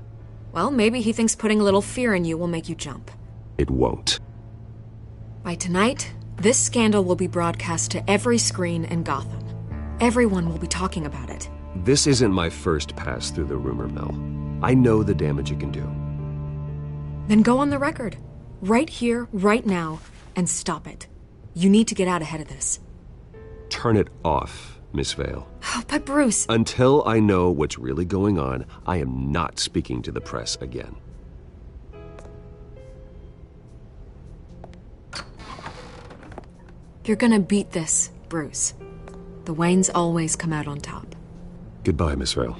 Well, maybe he thinks putting a little fear in you will make you jump. It won't. By tonight, this scandal will be broadcast to every screen in Gotham. Everyone will be talking about it. This isn't my first pass through the rumor mill. I know the damage it can do. Then go on the record. Right here, right now, and stop it. You need to get out ahead of this. Turn it off, Miss Vale. Oh, but Bruce... Until I know what's really going on, I am not speaking to the press again. You're gonna beat this, Bruce. The Waynes always come out on top. Goodbye, Miss Vale.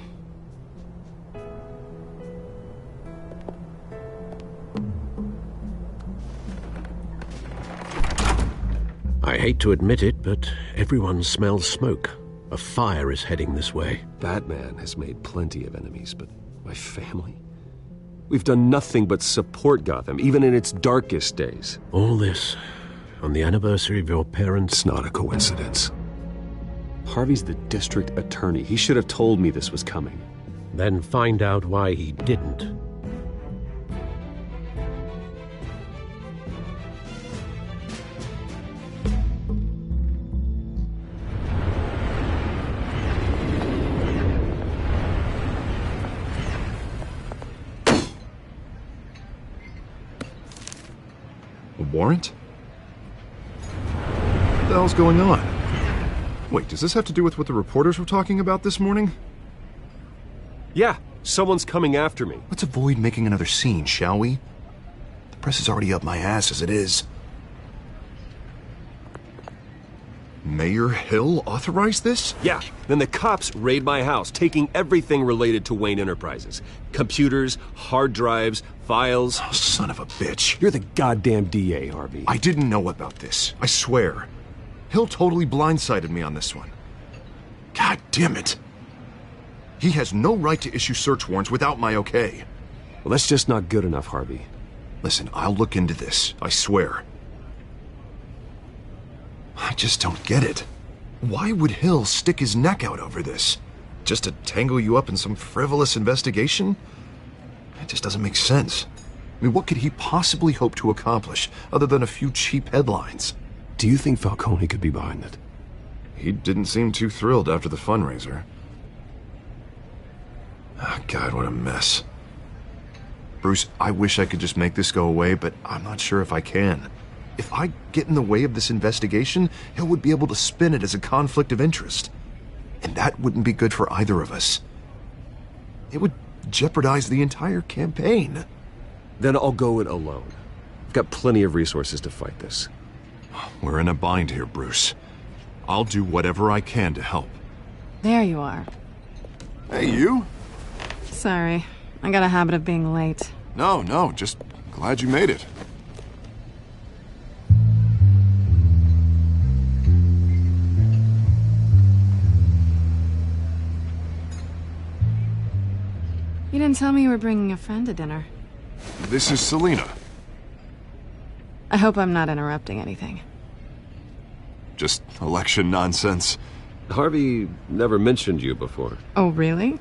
I hate to admit it, but everyone smells smoke. A fire is heading this way. Badman has made plenty of enemies, but my family? We've done nothing but support Gotham, even in its darkest days. All this on the anniversary of your parents'... It's not a coincidence. Harvey's the district attorney. He should have told me this was coming. Then find out why he didn't. A warrant? What the hell's going on? Wait, does this have to do with what the reporters were talking about this morning? Yeah, someone's coming after me. Let's avoid making another scene, shall we? The press is already up my ass as it is. Mayor Hill authorized this? Yeah, then the cops raid my house, taking everything related to Wayne Enterprises. Computers, hard drives, files. Oh, son of a bitch. You're the goddamn DA, Harvey. I didn't know about this. I swear. Hill totally blindsided me on this one. God damn it. He has no right to issue search warrants without my okay. Well, that's just not good enough, Harvey. Listen, I'll look into this. I swear. I just don't get it. Why would Hill stick his neck out over this? Just to tangle you up in some frivolous investigation? It just doesn't make sense. I mean, what could he possibly hope to accomplish other than a few cheap headlines? Do you think Falcone could be behind it? He didn't seem too thrilled after the fundraiser. Oh, God, what a mess. Bruce, I wish I could just make this go away, but I'm not sure if I can. If I get in the way of this investigation, Hill would be able to spin it as a conflict of interest. And that wouldn't be good for either of us. It would jeopardize the entire campaign. Then I'll go it alone. I've got plenty of resources to fight this. We're in a bind here, Bruce. I'll do whatever I can to help. There you are. Hey, you? Sorry. I got a habit of being late. No, just glad you made it. You didn't tell me you were bringing a friend to dinner. This is Selina. I hope I'm not interrupting anything. Just election nonsense. Harvey never mentioned you before. Oh, really?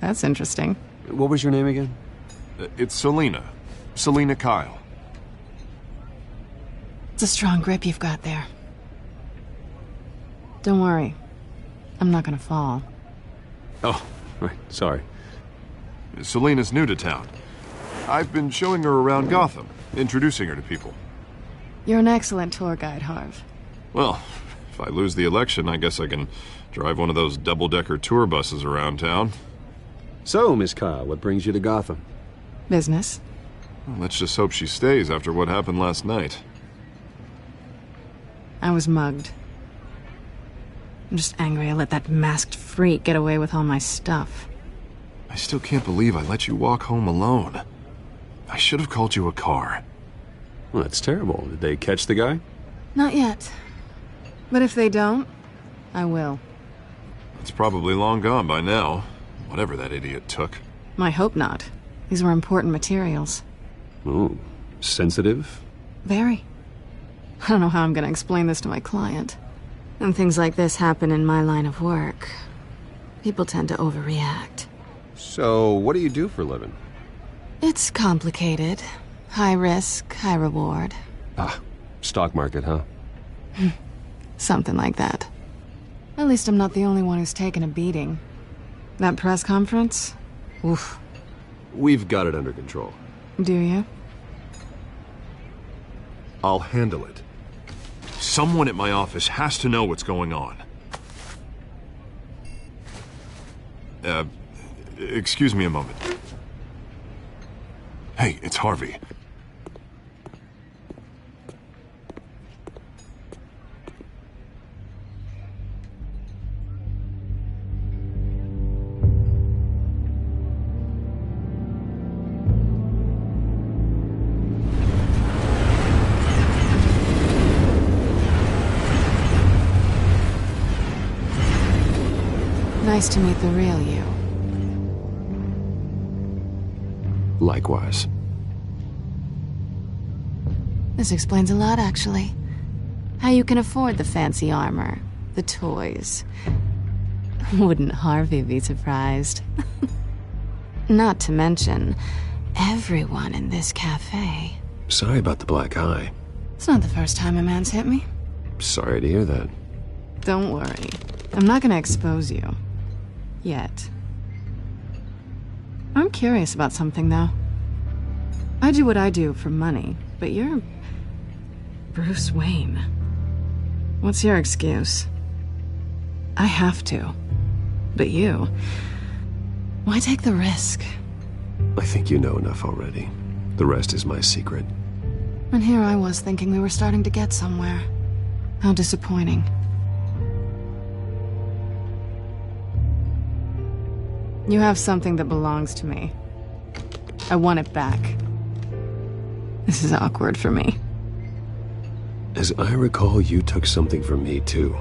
That's interesting. What was your name again? It's Selina. Selina Kyle. It's a strong grip you've got there. Don't worry. I'm not gonna fall. Oh, right. Sorry. Selina's new to town. I've been showing her around Gotham, introducing her to people. You're an excellent tour guide, Harv. Well, if I lose the election, I guess I can drive one of those double-decker tour buses around town. So, Miss Kyle, what brings you to Gotham? Business. Well, let's just hope she stays after what happened last night. I was mugged. I'm just angry I let that masked freak get away with all my stuff. I still can't believe I let you walk home alone. I should have called you a car. Well, that's terrible. Did they catch the guy? Not yet. But if they don't, I will. It's probably long gone by now, whatever that idiot took. I hope not. These were important materials. Ooh, sensitive? Very. I don't know how I'm gonna explain this to my client. And things like this happen in my line of work. People tend to overreact. So, what do you do for a living? It's complicated. High risk, high reward. Ah, stock market, huh? Something like that. At least I'm not the only one who's taken a beating. That press conference? Oof. We've got it under control. Do you? I'll handle it. Someone at my office has to know what's going on. Excuse me a moment. Hey, it's Harvey. Nice to meet the real you. Likewise. This explains a lot, actually. How you can afford the fancy armor, the toys. Wouldn't Harvey be surprised? Not to mention, everyone in this cafe. Sorry about the black eye. It's not the first time a man's hit me. Sorry to hear that. Don't worry. I'm not gonna expose you. Yet. I'm curious about something, though. I do what I do for money, but you're Bruce Wayne. What's your excuse? I have to. But you... why take the risk? I think you know enough already. The rest is my secret. And here I was thinking we were starting to get somewhere. How disappointing. You have something that belongs to me. I want it back. This is awkward for me. As I recall, you took something from me, too.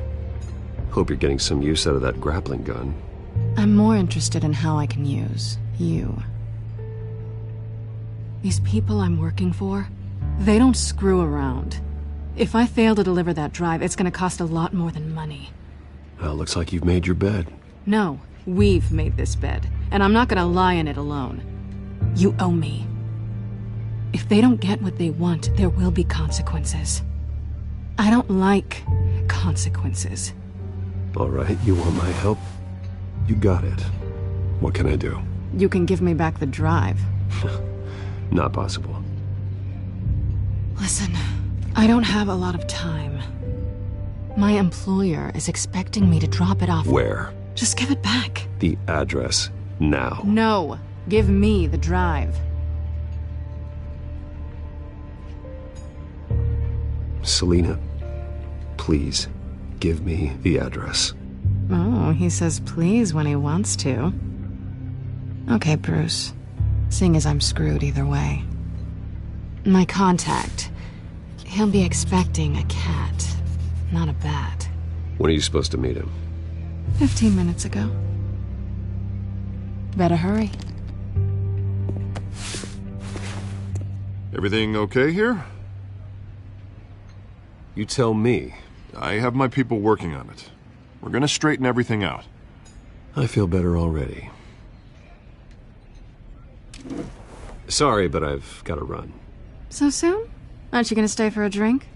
Hope you're getting some use out of that grappling gun. I'm more interested in how I can use you. These people I'm working for, they don't screw around. If I fail to deliver that drive, it's gonna cost a lot more than money. Well, looks like you've made your bed. No, we've made this bed, and I'm not gonna lie in it alone. You owe me. If they don't get what they want, there will be consequences. I don't like consequences. All right, you want my help? You got it. What can I do? You can give me back the drive. Not possible. Listen, I don't have a lot of time. My employer is expecting me to drop it off. Where? Just give it back. The address, now. No, give me the drive. Selina, please, give me the address. Oh, he says please when he wants to. Okay, Bruce. Seeing as I'm screwed either way. My contact. He'll be expecting a cat, not a bat. When are you supposed to meet him? 15 minutes ago. Better hurry. Everything okay here? You tell me. I have my people working on it. We're gonna straighten everything out. I feel better already. Sorry, but I've got to run. So soon? Aren't you gonna stay for a drink?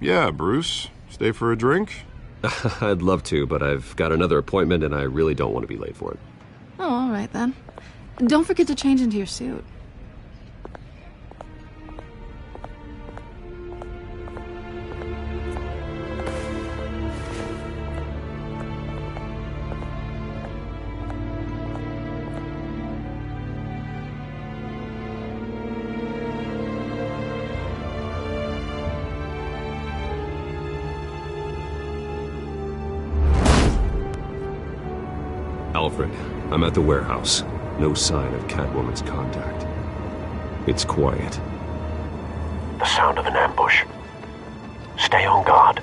Yeah, Bruce. Stay for a drink? I'd love to, but I've got another appointment and I really don't want to be late for it. Oh, all right then. Don't forget to change into your suit. Alfred, I'm at the warehouse. No sign of Catwoman's contact. It's quiet. The sound of an ambush. Stay on guard.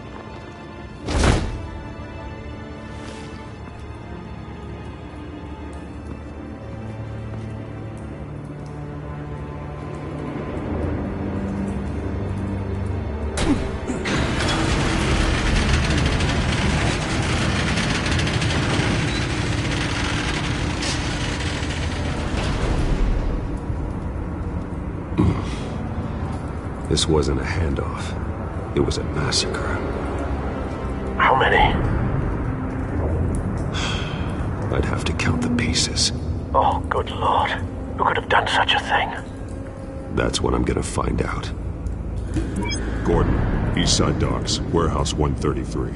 This wasn't a handoff. It was a massacre. How many? I'd have to count the pieces. Oh, good Lord. Who could have done such a thing? That's what I'm gonna find out. Gordon, Eastside Docks, Warehouse 133.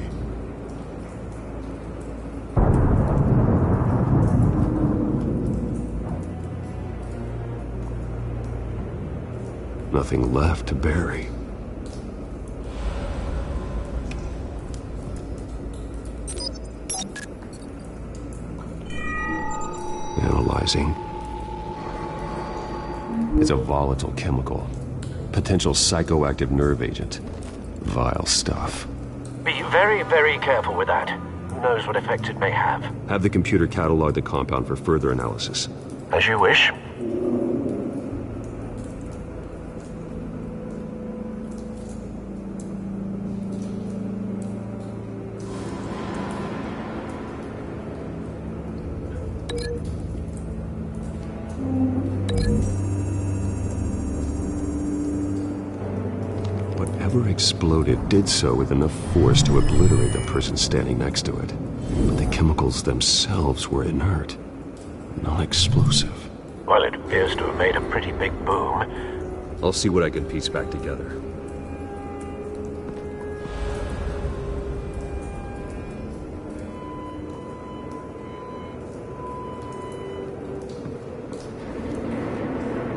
Nothing left to bury. Analyzing. It's a volatile chemical. Potential psychoactive nerve agent. Vile stuff. Be very, very careful with that. Who knows what effects it may have. Have the computer catalog the compound for further analysis. As you wish. Whatever exploded did so with enough force to obliterate the person standing next to it. But the chemicals themselves were inert, non-explosive. Well, it appears to have made a pretty big boom. I'll see what I can piece back together.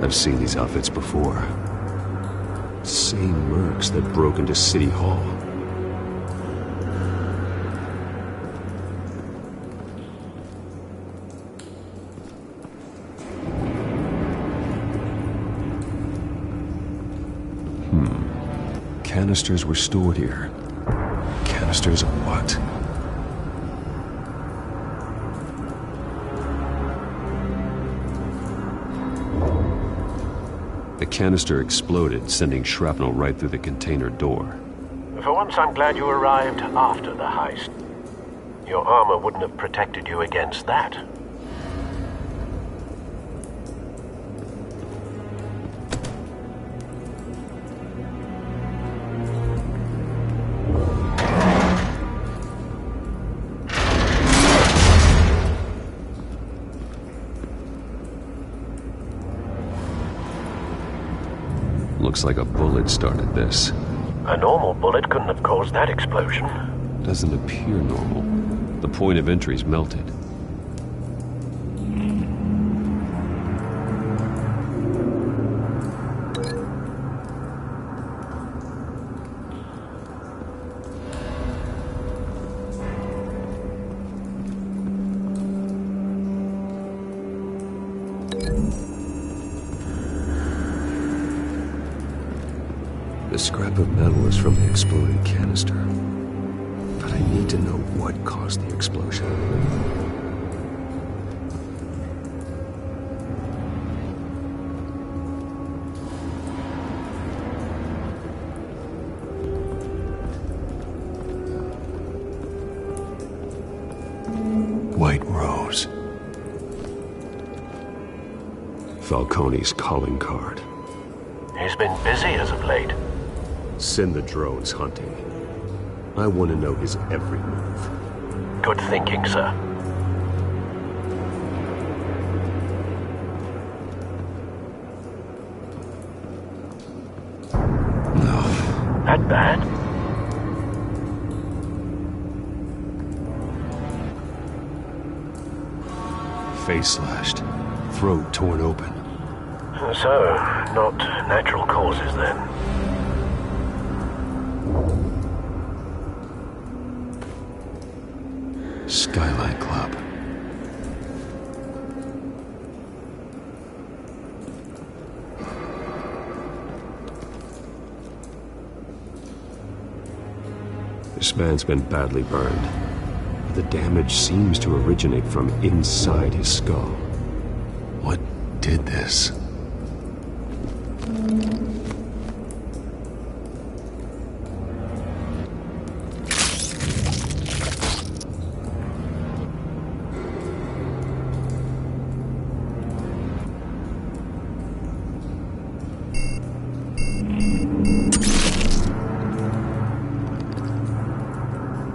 I've seen these outfits before. Same mercs that broke into City Hall. Canisters were stored here. Canisters of what? The canister exploded, sending shrapnel right through the container door. For once, I'm glad you arrived after the heist. Your armor wouldn't have protected you against that. Looks like a bullet started this. A normal bullet couldn't have caused that explosion. Doesn't appear normal. The point of entry's melted. The scrap of metal is from the exploded canister. But I need to know what caused the explosion. White Rose. Falcone's calling card. He's been busy as of late. Send the drones hunting. I want to know his every move. Good thinking, sir. No. That bad? Face slashed. Throat torn open. So, not natural causes then. Skylight Club. This man's been badly burned. The damage seems to originate from inside his skull. What did this?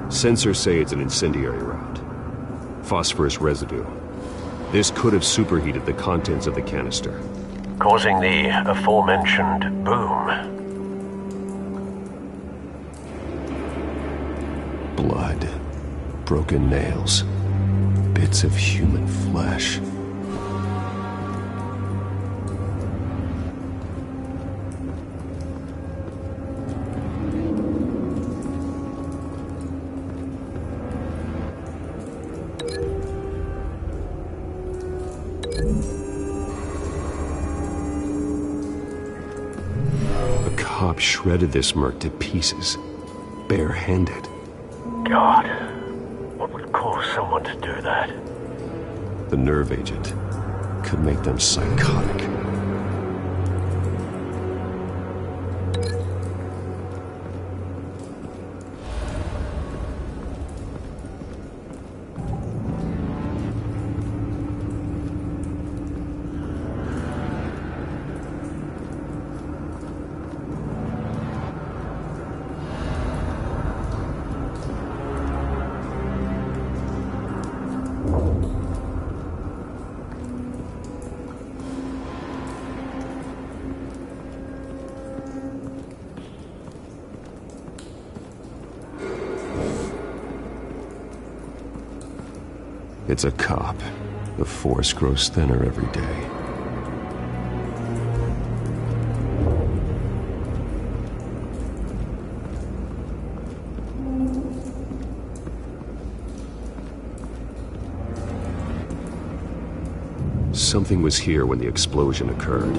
Sensors say it's an incendiary route. Phosphorus residue. This could have superheated the contents of the canister, causing the aforementioned boom. Blood. Broken nails. Bits of human flesh. Shredded this merc to pieces, bare-handed. God, what would cause someone to do that? The nerve agent could make them psychotic. It's a cop. The force grows thinner every day. Something was here when the explosion occurred.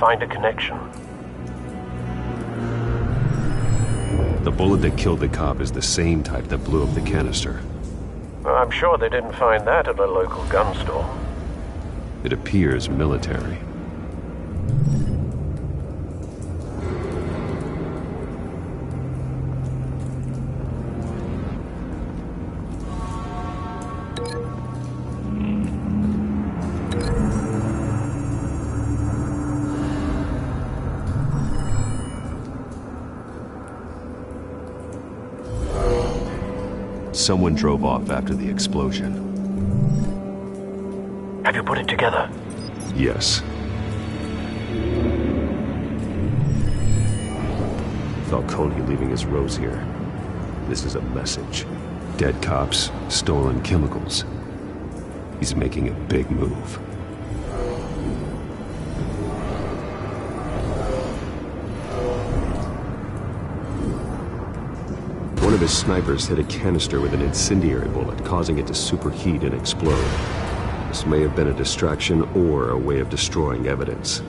Find a connection. The bullet that killed the cop is the same type that blew up the canister. I'm sure they didn't find that at a local gun store. It appears military. Someone drove off after the explosion. Have you put it together? Yes. Falcone leaving his rose here. This is a message. Dead cops, stolen chemicals. He's making a big move. One of his snipers hit a canister with an incendiary bullet, causing it to superheat and explode. This may have been a distraction or a way of destroying evidence.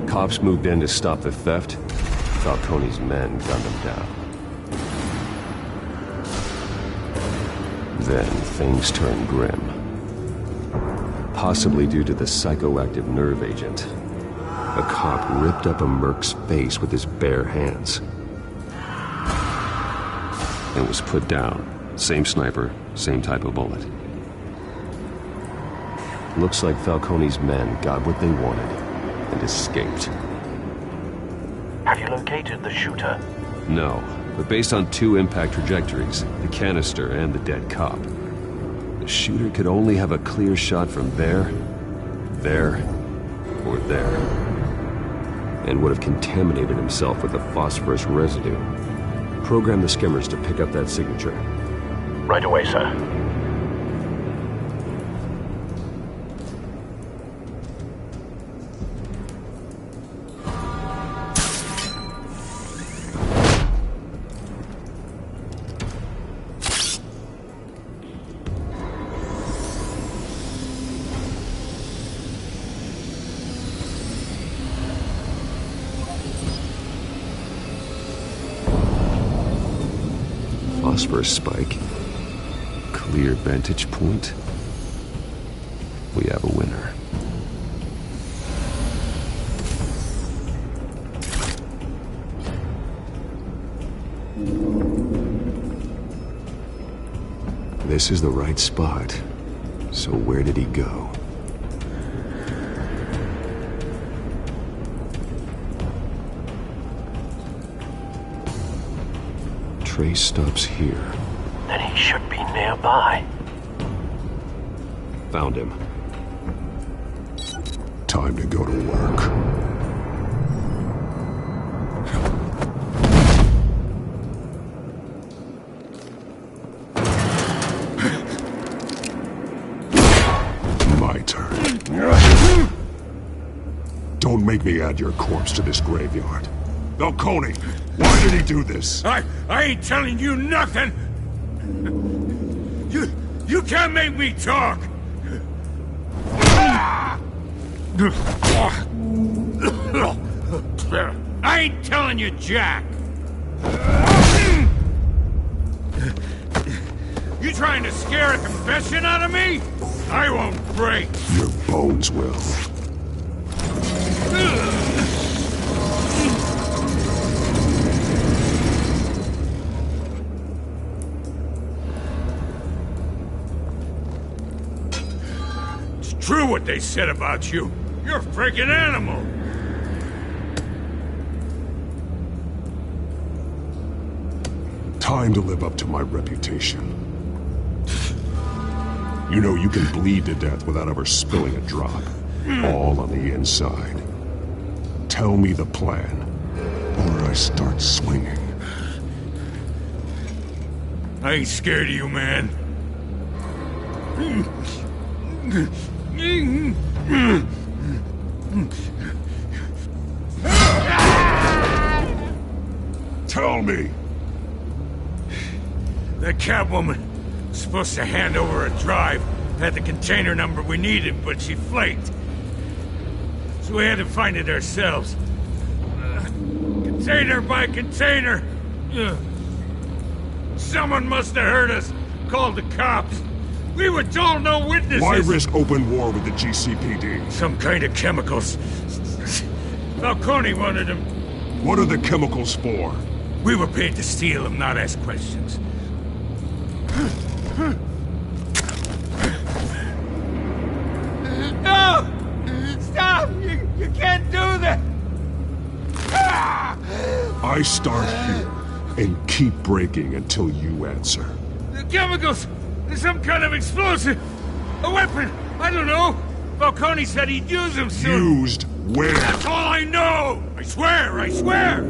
Cops moved in to stop the theft. Falcone's men gunned him down. Then things turned grim. Possibly due to the psychoactive nerve agent. A cop ripped up a merc's face with his bare hands. And was put down. Same sniper, same type of bullet. Looks like Falcone's men got what they wanted and escaped. Have you located the shooter? No, but based on two impact trajectories, the canister and the dead cop, the shooter could only have a clear shot from there, or there, and would have contaminated himself with the phosphorus residue. Program the skimmers to pick up that signature. Right away, sir. Phosphorus spike. Clear vantage point. We have a winner. This is the right spot. So where did he go? Trace stops here. Then he should be nearby. Found him. Time to go to work. My turn. Don't make me add your corpse to this graveyard. Falcone, why did he do this? I ain't telling you nothing! You can't make me talk! I ain't telling you jack! You trying to scare a confession out of me? I won't break! Your bones will. True what they said about you. You're a freaking animal. Time to live up to my reputation. You know you can bleed to death without ever spilling a drop. All on the inside. Tell me the plan, or I start swinging. I ain't scared of you, man. Tell me! That Catwoman was supposed to hand over a drive. Had the container number we needed, but she flaked. so we had to find it ourselves. Container by container. Someone must have heard us, called the cops. We were told no witnesses. Why risk open war with the GCPD? Some kind of chemicals. Falcone wanted them. What are the chemicals for? We were paid to steal them, not ask questions. No! Stop! You can't do that! I start here and keep breaking until you answer. The chemicals! Some kind of explosive! A weapon! I don't know! Falcone said he'd use them soon! Used where? That's all I know! I swear! I swear!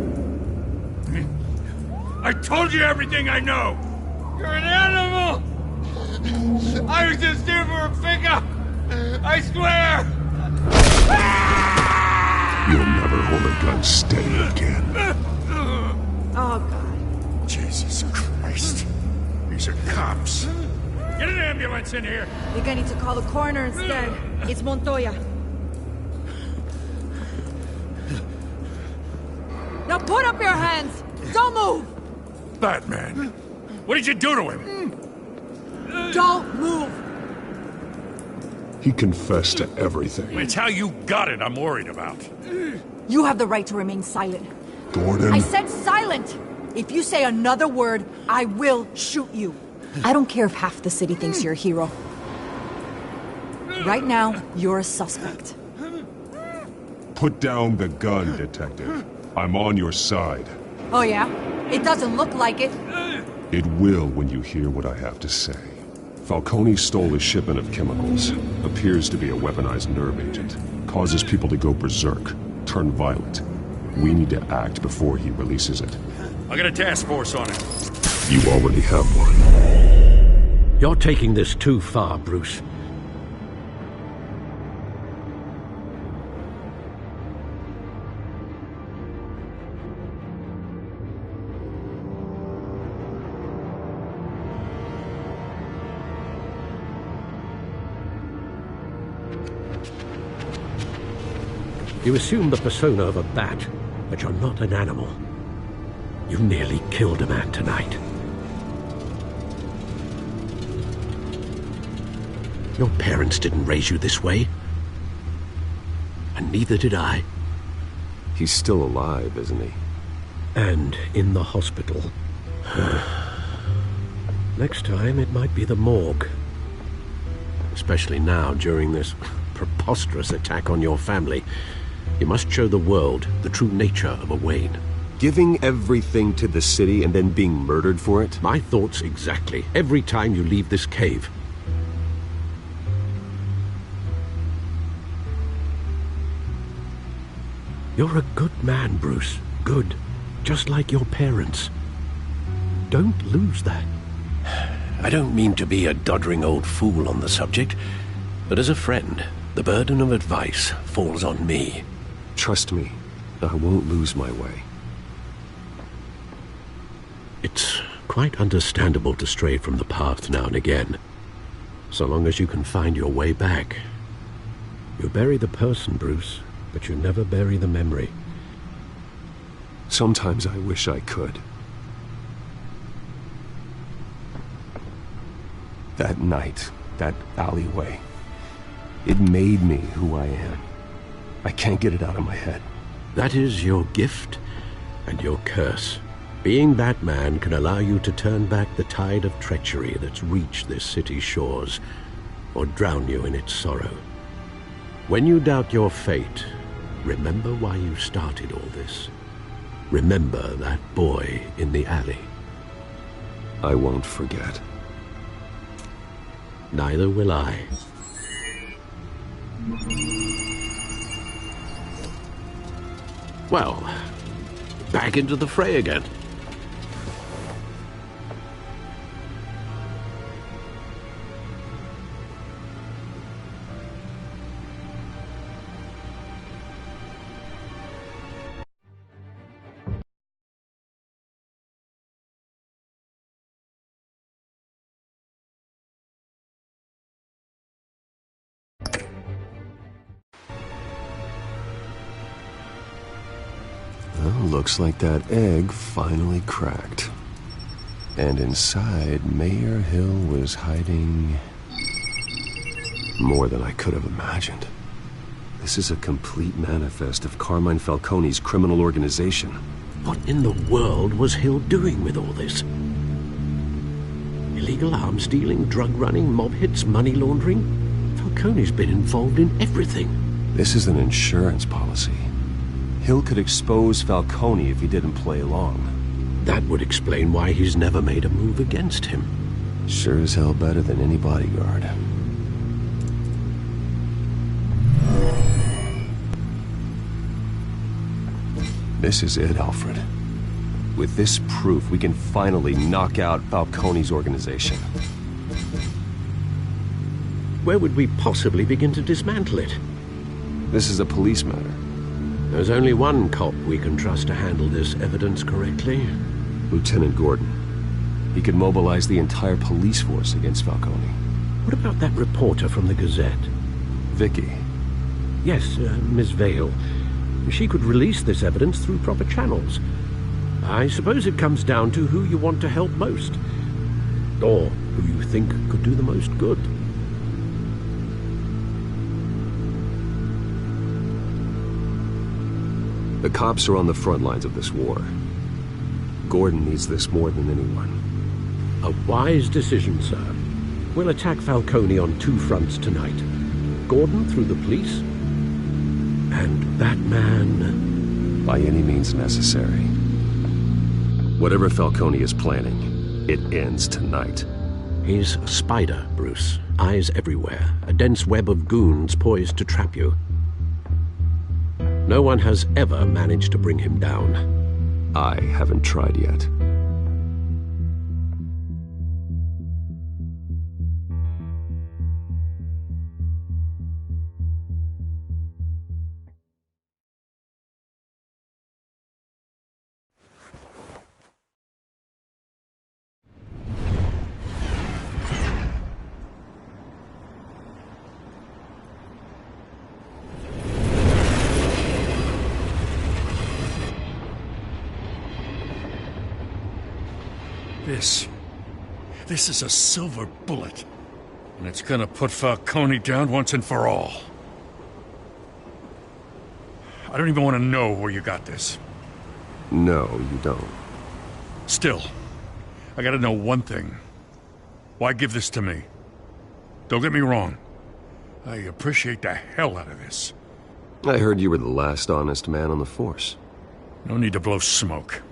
I told you everything I know! You're an animal! I was just here for a pickup! I swear! You'll never hold a gun steady again. Oh, God. Jesus Christ. These are cops. Get an ambulance in here! I think I need to call the coroner instead. It's Montoya. Now put up your hands! Don't move! Badman, what did you do to him? Don't move! He confessed to everything. It's how you got it I'm worried about. You have the right to remain silent. Gordon? I said silent! If you say another word, I will shoot you. I don't care if half the city thinks you're a hero. Right now, you're a suspect. Put down the gun, Detective. I'm on your side. Oh yeah? It doesn't look like it. It will when you hear what I have to say. Falcone stole a shipment of chemicals. Appears to be a weaponized nerve agent. Causes people to go berserk, turn violent. We need to act before he releases it. I got a task force on it. You already have one. You're taking this too far, Bruce. You assume the persona of a bat, but you're not an animal. You nearly killed a man tonight. Your parents didn't raise you this way. And neither did I. He's still alive, isn't he? And in the hospital. Next time, it might be the morgue. Especially now, during this preposterous attack on your family. You must show the world the true nature of a Wayne. Giving everything to the city and then being murdered for it? My thoughts exactly. Every time you leave this cave. You're a good man, Bruce. Good. Just like your parents. Don't lose that. I don't mean to be a doddering old fool on the subject, but as a friend, the burden of advice falls on me. Trust me, I won't lose my way. It's quite understandable to stray from the path now and again, so long as you can find your way back. You bury the person, Bruce, but you never bury the memory. Sometimes I wish I could. That night, that alleyway, it made me who I am. I can't get it out of my head. That is your gift and your curse. Being Batman can allow you to turn back the tide of treachery that's reached this city's shores, or drown you in its sorrow. When you doubt your fate, remember why you started all this. Remember that boy in the alley. I won't forget. Neither will I. Well, back into the fray again. Well, looks like that egg finally cracked. And inside, Mayor Hill was hiding more than I could have imagined. This is a complete manifest of Carmine Falcone's criminal organization. What in the world was Hill doing with all this? Illegal arms dealing, drug running, mob hits, money laundering? Falcone's been involved in everything. This is an insurance policy. Hill could expose Falcone if he didn't play along. That would explain why he's never made a move against him. Sure as hell better than any bodyguard. This is it, Alfred. With this proof, we can finally knock out Falcone's organization. Where would we possibly begin to dismantle it? This is a police matter. There's only one cop we can trust to handle this evidence correctly. Lieutenant Gordon. He could mobilize the entire police force against Falcone. What about that reporter from the Gazette? Vicky. Yes, Miss Vale. She could release this evidence through proper channels. I suppose it comes down to who you want to help most. Or who you think could do the most good. The cops are on the front lines of this war. Gordon needs this more than anyone. A wise decision, sir. We'll attack Falcone on two fronts tonight. Gordon through the police, and Badman... by any means necessary. Whatever Falcone is planning, it ends tonight. He's a spider, Bruce. Eyes everywhere. A dense web of goons poised to trap you. No one has ever managed to bring him down. I haven't tried yet. This is a silver bullet. And it's gonna put Falcone down once and for all. I don't even want to know where you got this. No, you don't. Still, I gotta know one thing. Why give this to me? Don't get me wrong. I appreciate the hell out of this. I heard you were the last honest man on the force. No need to blow smoke.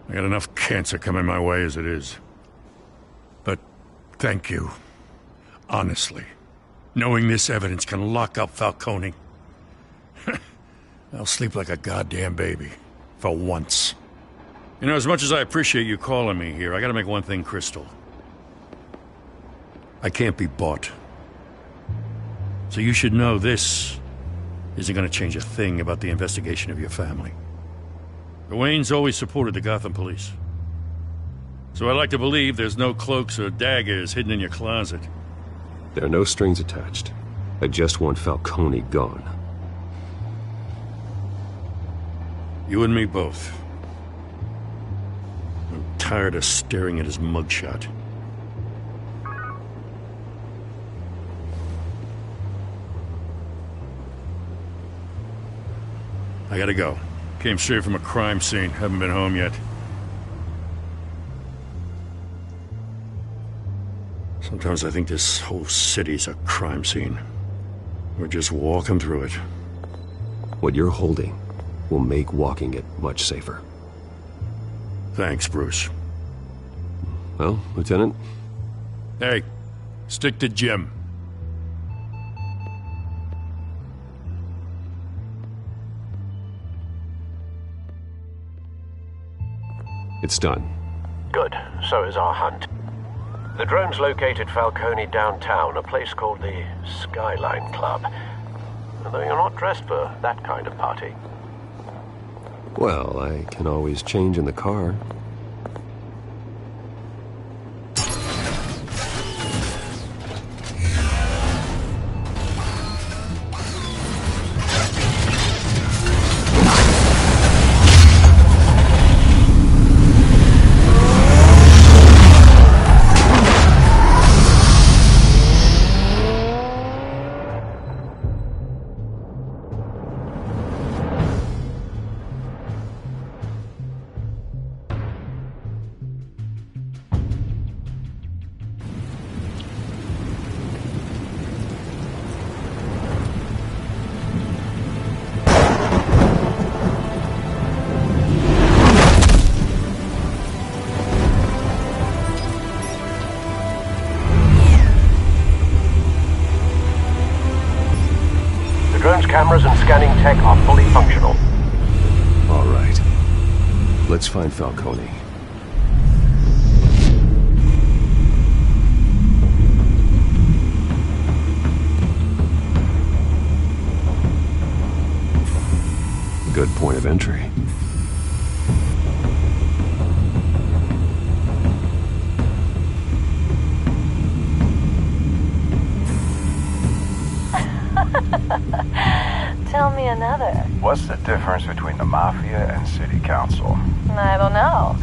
I got enough cancer coming my way as it is. But thank you. Honestly. Knowing this evidence can lock up Falcone. I'll sleep like a goddamn baby. For once. You know, as much as I appreciate you calling me here, I gotta make one thing crystal. I can't be bought. So you should know this isn't gonna change a thing about the investigation of your family. The Waynes always supported the Gotham police. So I like to believe there's no cloaks or daggers hidden in your closet. There are no strings attached. I just want Falcone gone. You and me both. I'm tired of staring at his mugshot. I gotta go. Came straight from a crime scene. Haven't been home yet. Sometimes I think this whole city's a crime scene. We're just walking through it. What you're holding will make walking it much safer. Thanks, Bruce. Well, Lieutenant? Hey, stick to Jim. It's done. Good. So is our hunt. The drones located Falcone downtown, a place called the Skyline Club. Although you're not dressed for that kind of party. Well, I can always change in the car. Surveillance cameras and scanning tech are fully functional. All right. Let's find Falcone. Good point of entry. Tell me another. What's the difference between the Mafia and City Council? I don't know.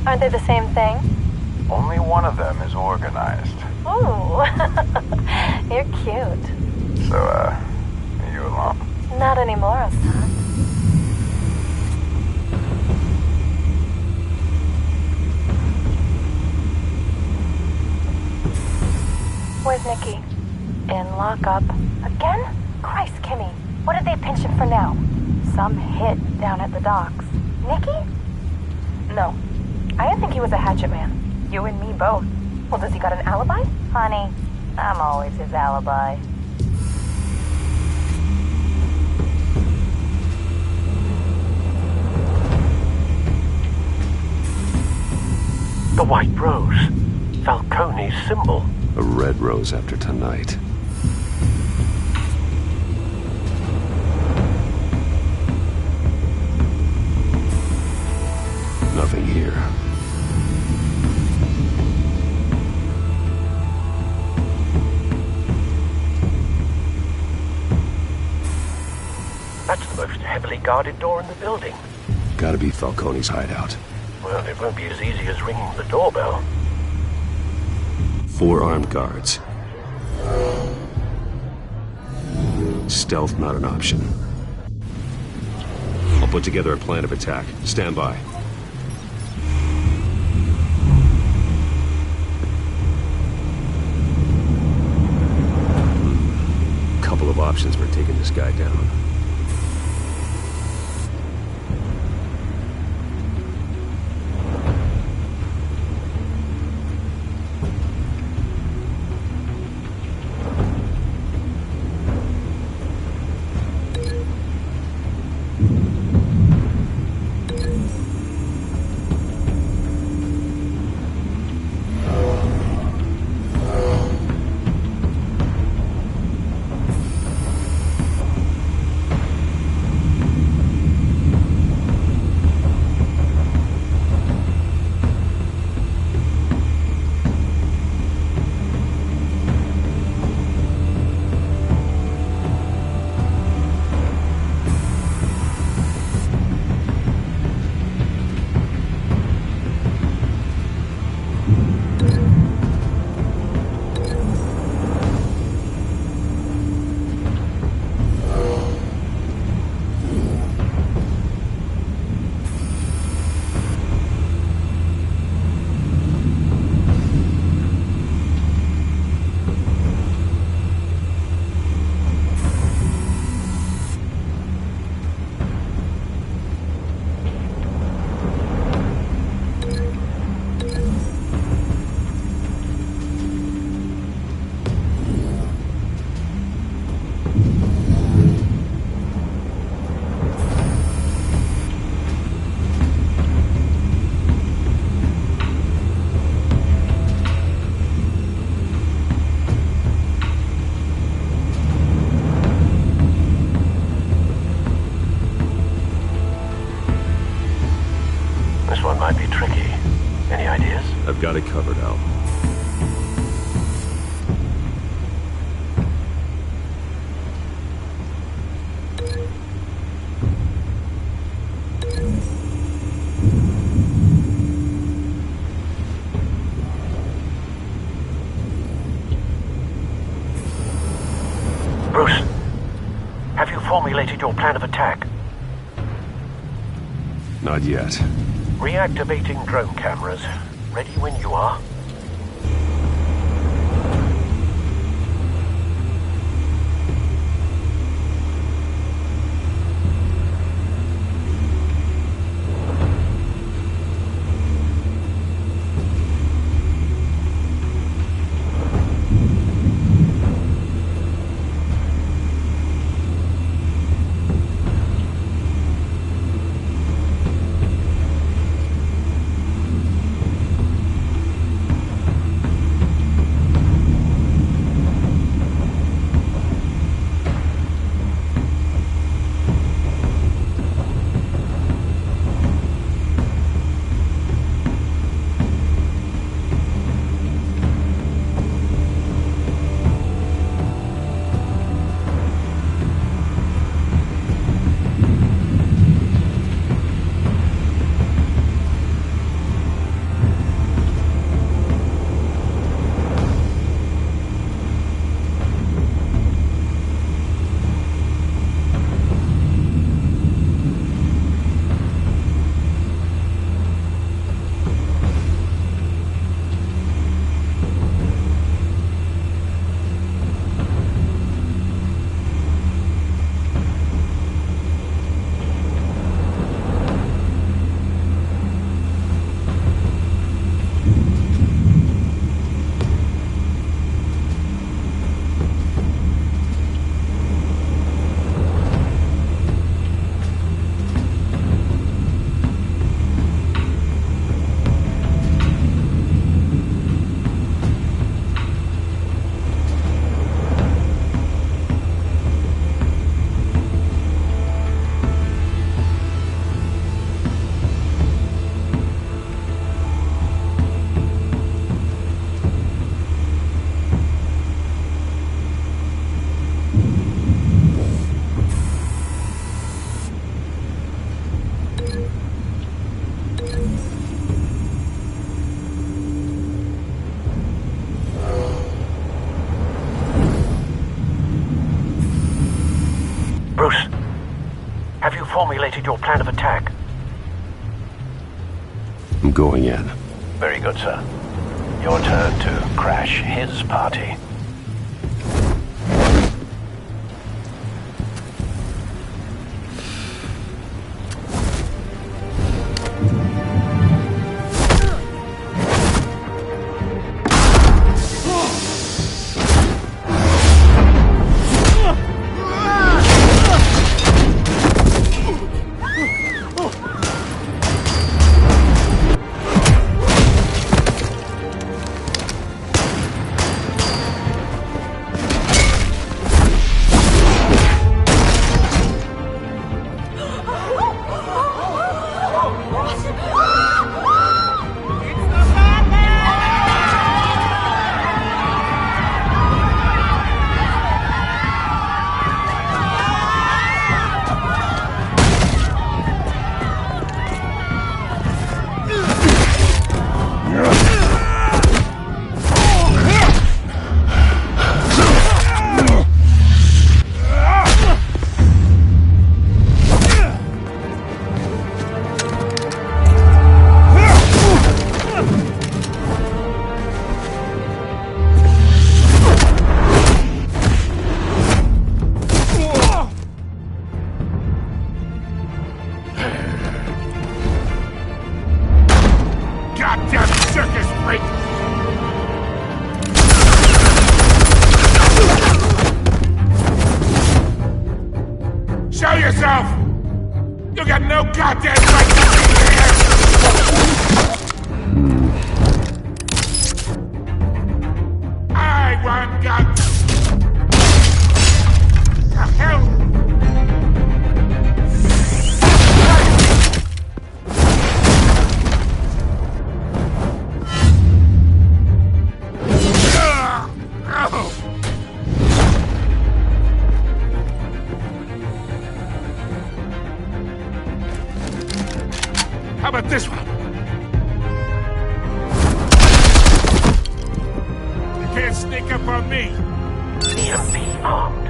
Aren't they the same thing? Only one of them is organized. Ooh. You're cute. So, are you alone? Not anymore, I'm not. Where's Nikki? In lockup. Again? Christ, Kimmy. What did they pinch him for now? Some hit down at the docks. Nikki? No. I didn't think he was a hatchet man. You and me both. Well, does he got an alibi? Honey, I'm always his alibi. The white rose. Falcone's symbol. A red rose after tonight. Nothing here. That's the most heavily guarded door in the building. Gotta be Falcone's hideout. Well, it won't be as easy as ringing the doorbell. 4 armed guards. Stealth not an option. I'll put together a plan of attack. Stand by. Couple of options for taking this guy down. Might be tricky. Any ideas? I've got it covered, Al. Bruce, have you formulated your plan of attack? Not yet. Reactivating drone cameras. Ready when you are. Bruce, have you formulated your plan of attack? I'm going in. Very good, sir. Your turn to crash his party. How about this one? You can't sneak up on me. EMP armed.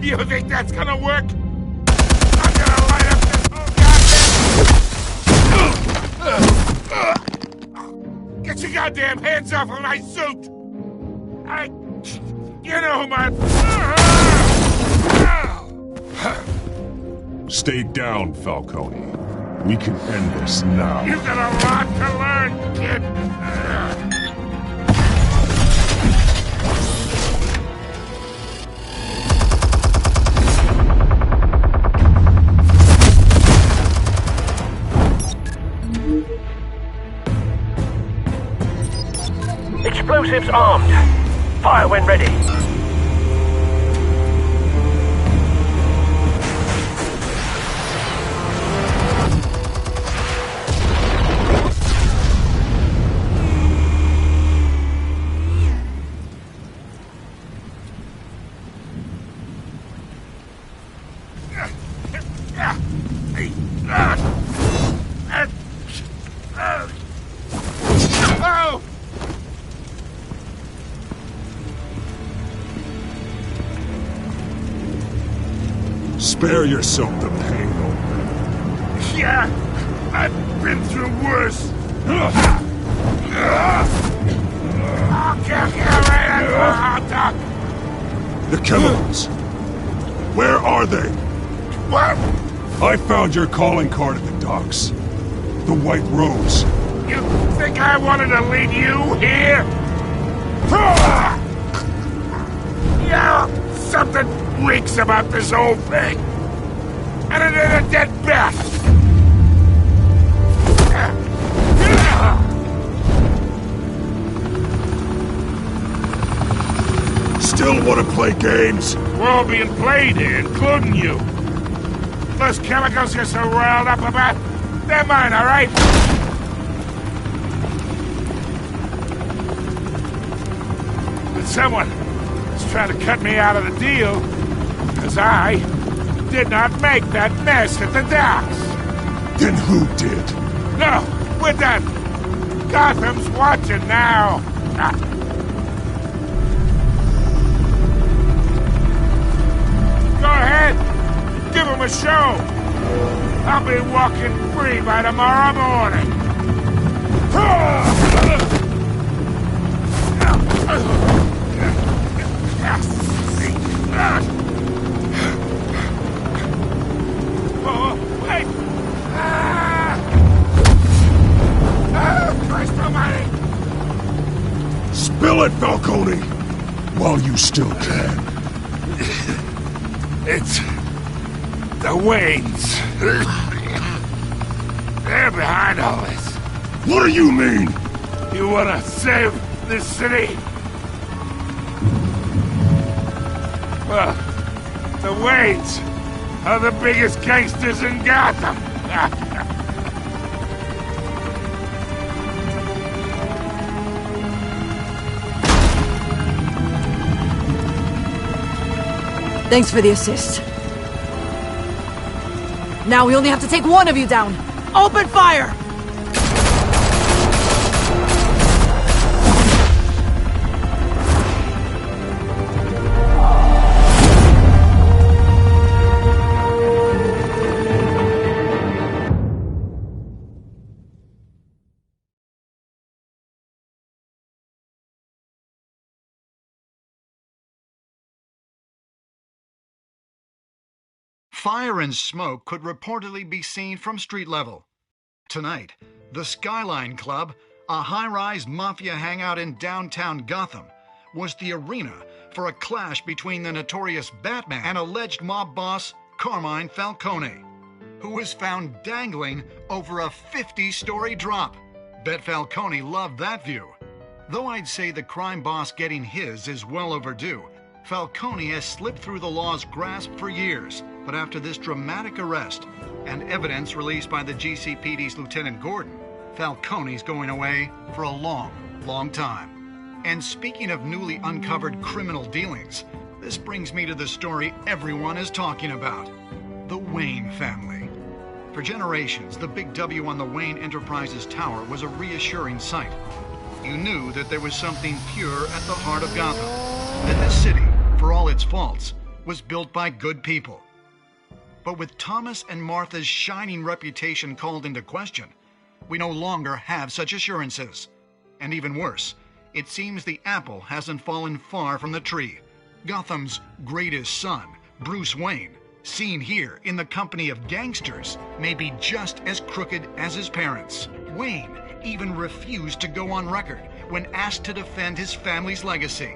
You think that's gonna work? I'm gonna light up this whole goddamn... Get your goddamn hands off of my suit! You know my... Stay down, Falcone. We can end this now. You've got a lot to learn, kid! Explosives armed. Fire when ready. Spare yourself the pain, old man. Yeah, I've been through worse. I'll kill you right at the hot dog. The chemicals. Where are they? What? I found your calling card at the docks. The White Rose. You think I wanted to leave you here? Yeah, something reeks about this whole thing. And it is a dead bat. Still want to play games? We're all being played here, including you. Those chemicals you're so riled up about, they're mine, all right? But someone is trying to cut me out of the deal. As I did not make that mess at the docks. Then who did? No, we're done. Gotham's watching now. Go ahead. Give him a show. I'll be walking free by tomorrow morning. Oh, wait! Christ almighty! Spill it, Falcone! While you still can. It's the Waynes. They're behind all this. What do you mean? You wanna save this city? Well, the Waynes are the biggest gangsters in Gotham. Thanks for the assist. Now we only have to take one of you down. Open fire! Fire and smoke could reportedly be seen from street level. Tonight, the Skyline Club, a high-rise mafia hangout in downtown Gotham, was the arena for a clash between the notorious Batman and alleged mob boss Carmine Falcone, who was found dangling over a 50-story drop. Bet Falcone loved that view. Though I'd say the crime boss getting his is well overdue, Falcone has slipped through the law's grasp for years. But after this dramatic arrest and evidence released by the GCPD's Lieutenant Gordon, Falcone's going away for a long, long time. And speaking of newly uncovered criminal dealings, this brings me to the story everyone is talking about: the Wayne family. For generations, the big W on the Wayne Enterprises Tower was a reassuring sight. You knew that there was something pure at the heart of Gotham, that this city, for all its faults, was built by good people. But with Thomas and Martha's shining reputation called into question, we no longer have such assurances. And even worse, it seems the apple hasn't fallen far from the tree. Gotham's greatest son, Bruce Wayne, seen here in the company of gangsters, may be just as crooked as his parents. Wayne even refused to go on record when asked to defend his family's legacy.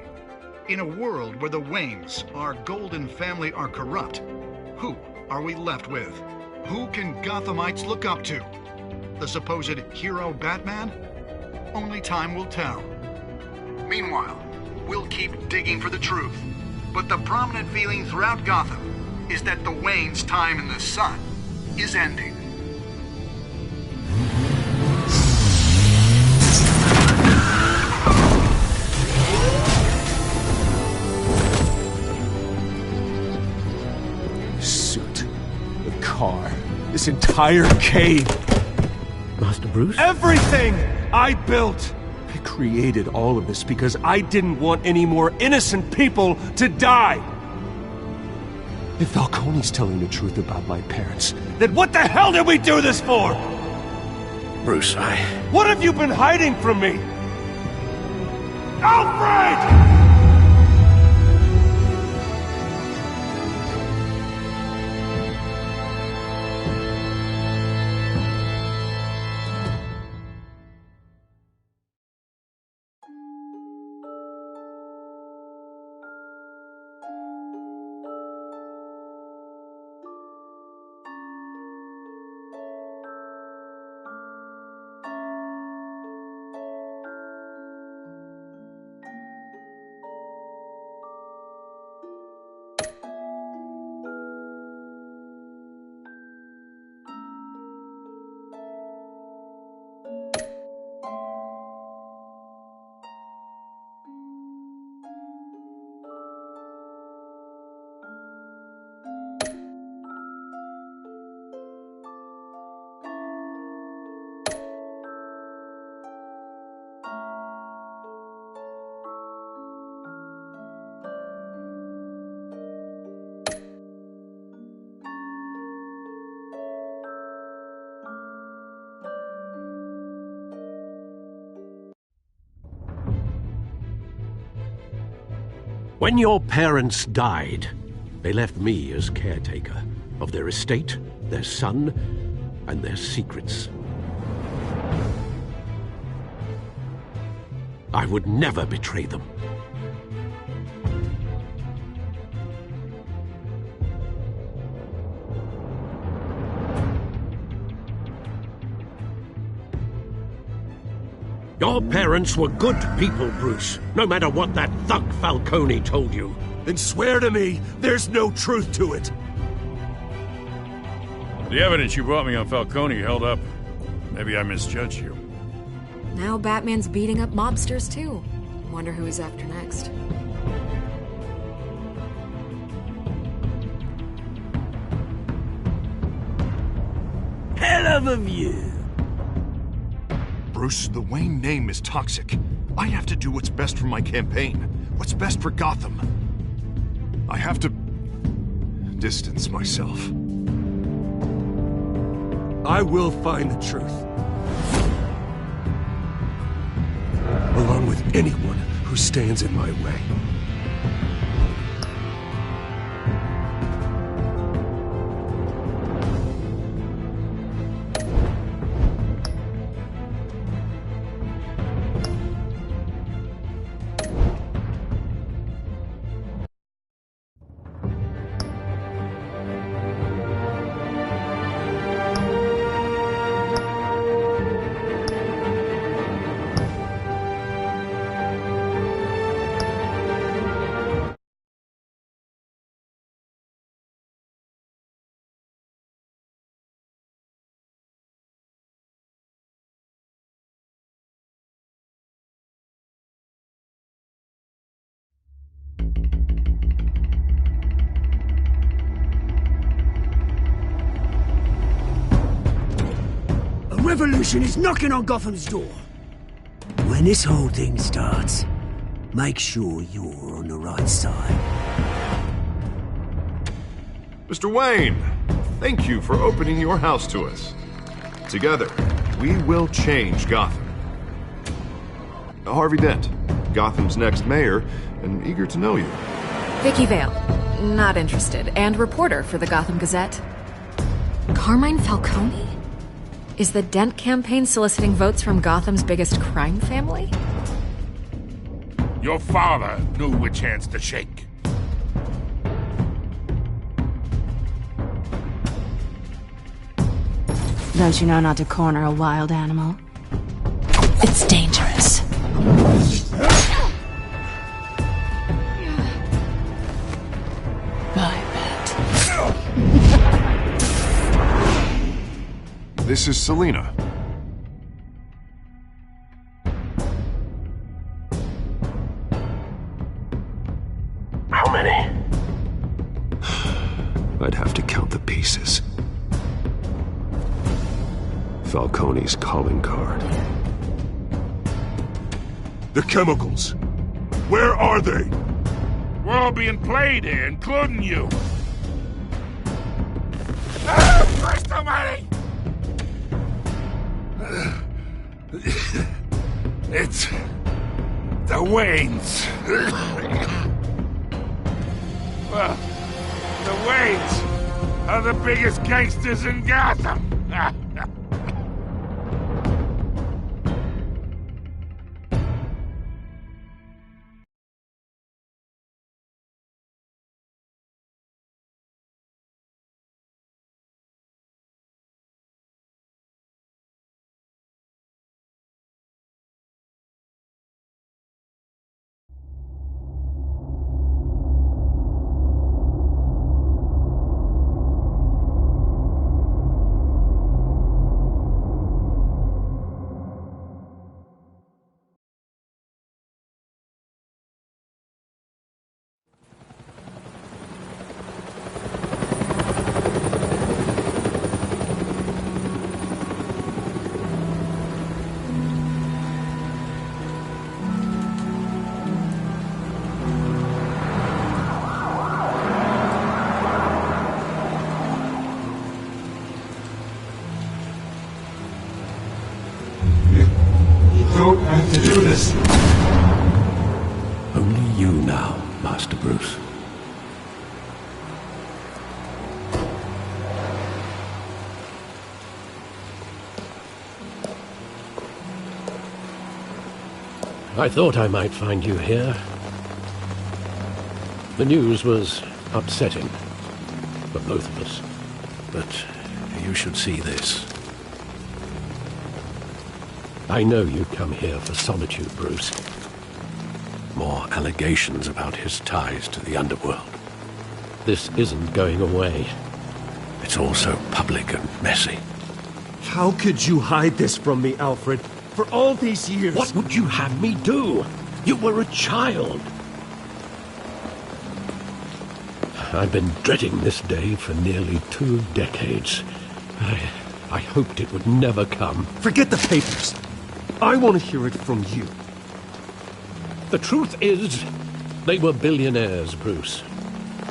In a world where the Waynes, our golden family, are corrupt, who are we left with? Who can Gothamites look up to? The supposed hero Batman? Only time will tell. Meanwhile, we'll keep digging for the truth. But the prominent feeling throughout Gotham is that the Waynes' time in the sun is ending. This entire cave. Master Bruce? Everything I built. I created all of this because I didn't want any more innocent people to die. If Falcone's telling the truth about my parents, then what the hell did we do this for? Bruce, What have you been hiding from me? Alfred! When your parents died, they left me as caretaker of their estate, their son, and their secrets. I would never betray them. Your parents were good people, Bruce, no matter what that thug Falcone told you. Then swear to me there's no truth to it. The evidence you brought me on Falcone held up. Maybe I misjudged you. Now Batman's beating up mobsters, too. Wonder who he's after next. Hell of a view. Bruce, the Wayne name is toxic. I have to do what's best for my campaign. What's best for Gotham. I have to distance myself. I will find the truth. Along with anyone who stands in my way. Revolution is knocking on Gotham's door. When this whole thing starts, make sure you're on the right side. Mr. Wayne, thank you for opening your house to us. Together, we will change Gotham. Harvey Dent, Gotham's next mayor, and eager to know you. Vicky Vale, not interested, and reporter for the Gotham Gazette. Carmine Falcone? Is the Dent campaign soliciting votes from Gotham's biggest crime family? Your father knew which hands to shake. Don't you know not to corner a wild animal? It's dangerous. This is Selina. How many? I'd have to count the pieces. Falcone's calling card. The chemicals. Where are they? We're all being played here, including you. Christ almighty! It's the Waynes. Well, the Waynes are the biggest gangsters in Gotham. To do this. Only you now, Master Bruce. I thought I might find you here. The news was upsetting for both of us, but you should see this. I know you come here for solitude, Bruce. More allegations about his ties to the underworld. This isn't going away. It's all so public and messy. How could you hide this from me, Alfred? For all these years... What would you have me do? You were a child. I've been dreading this day for nearly 2 decades. I hoped it would never come. Forget the papers. I want to hear it from you. The truth is, they were billionaires, Bruce.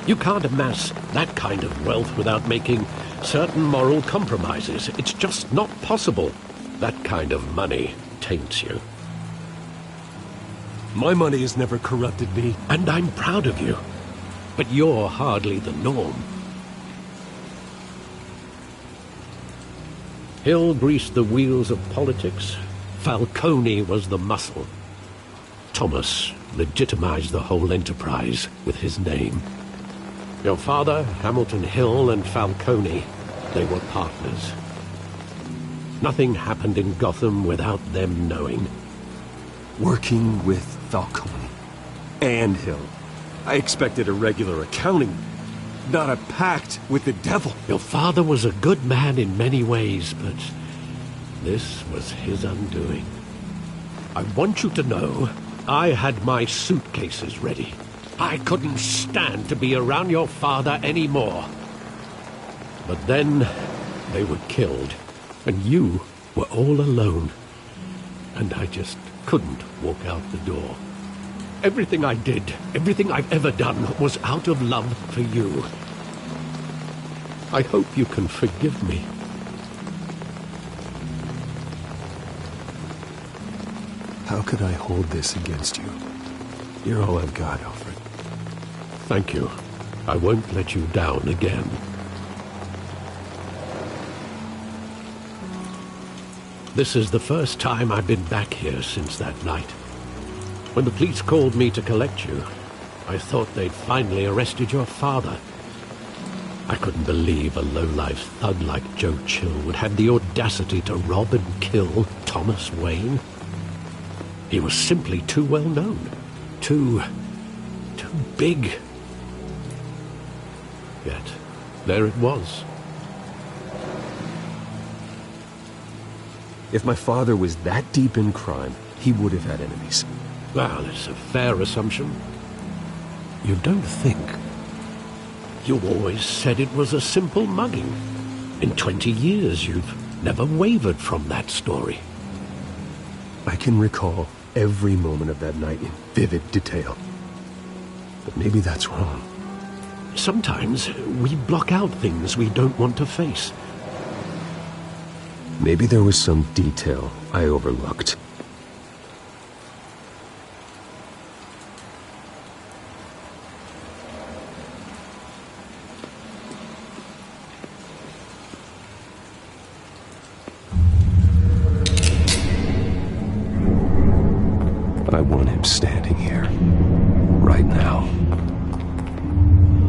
You can't amass that kind of wealth without making certain moral compromises. It's just not possible. That kind of money taints you. My money has never corrupted me. And I'm proud of you. But you're hardly the norm. Hill greased the wheels of politics. Falcone was the muscle. Thomas legitimized the whole enterprise with his name. Your father, Hamilton Hill, and Falcone, they were partners. Nothing happened in Gotham without them knowing. Working with Falcone and Hill. I expected a regular accounting, not a pact with the devil. Your father was a good man in many ways, but this was his undoing. I want you to know, I had my suitcases ready. I couldn't stand to be around your father anymore. But then they were killed, and you were all alone. And I just couldn't walk out the door. Everything I did, everything I've ever done, was out of love for you. I hope you can forgive me. How could I hold this against you? You're all I've got, Alfred. Thank you. I won't let you down again. This is the first time I've been back here since that night. When the police called me to collect you, I thought they'd finally arrested your father. I couldn't believe a low-life thug like Joe Chill would have the audacity to rob and kill Thomas Wayne. He was simply too well known. Too big. Yet, there it was. If my father was that deep in crime, he would have had enemies. Well, it's a fair assumption. You don't think. You always said it was a simple mugging. In 20 years, you've never wavered from that story. I can recall every moment of that night in vivid detail. But maybe that's wrong. Sometimes we block out things we don't want to face. Maybe there was some detail I overlooked. I want him standing here, right now.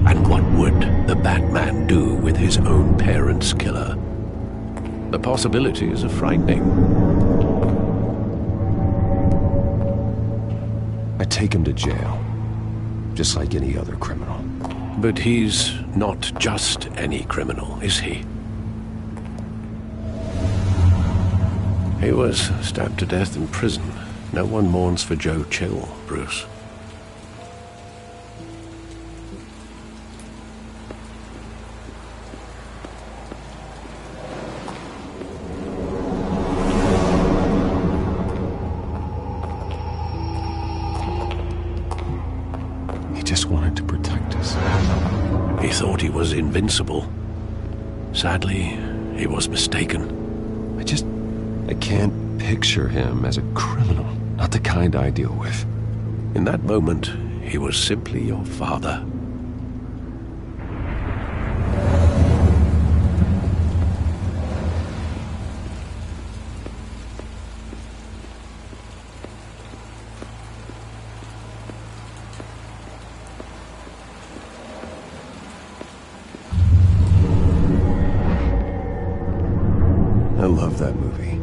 And what would the Badman do with his own parents' killer? The possibilities are frightening. I take him to jail, just like any other criminal. But he's not just any criminal, is he? He was stabbed to death in prison. No one mourns for Joe Chill, Bruce. He just wanted to protect us. He thought he was invincible. Sadly, he was mistaken. I can't picture him as a criminal. Not the kind I deal with. In that moment, he was simply your father. I love that movie.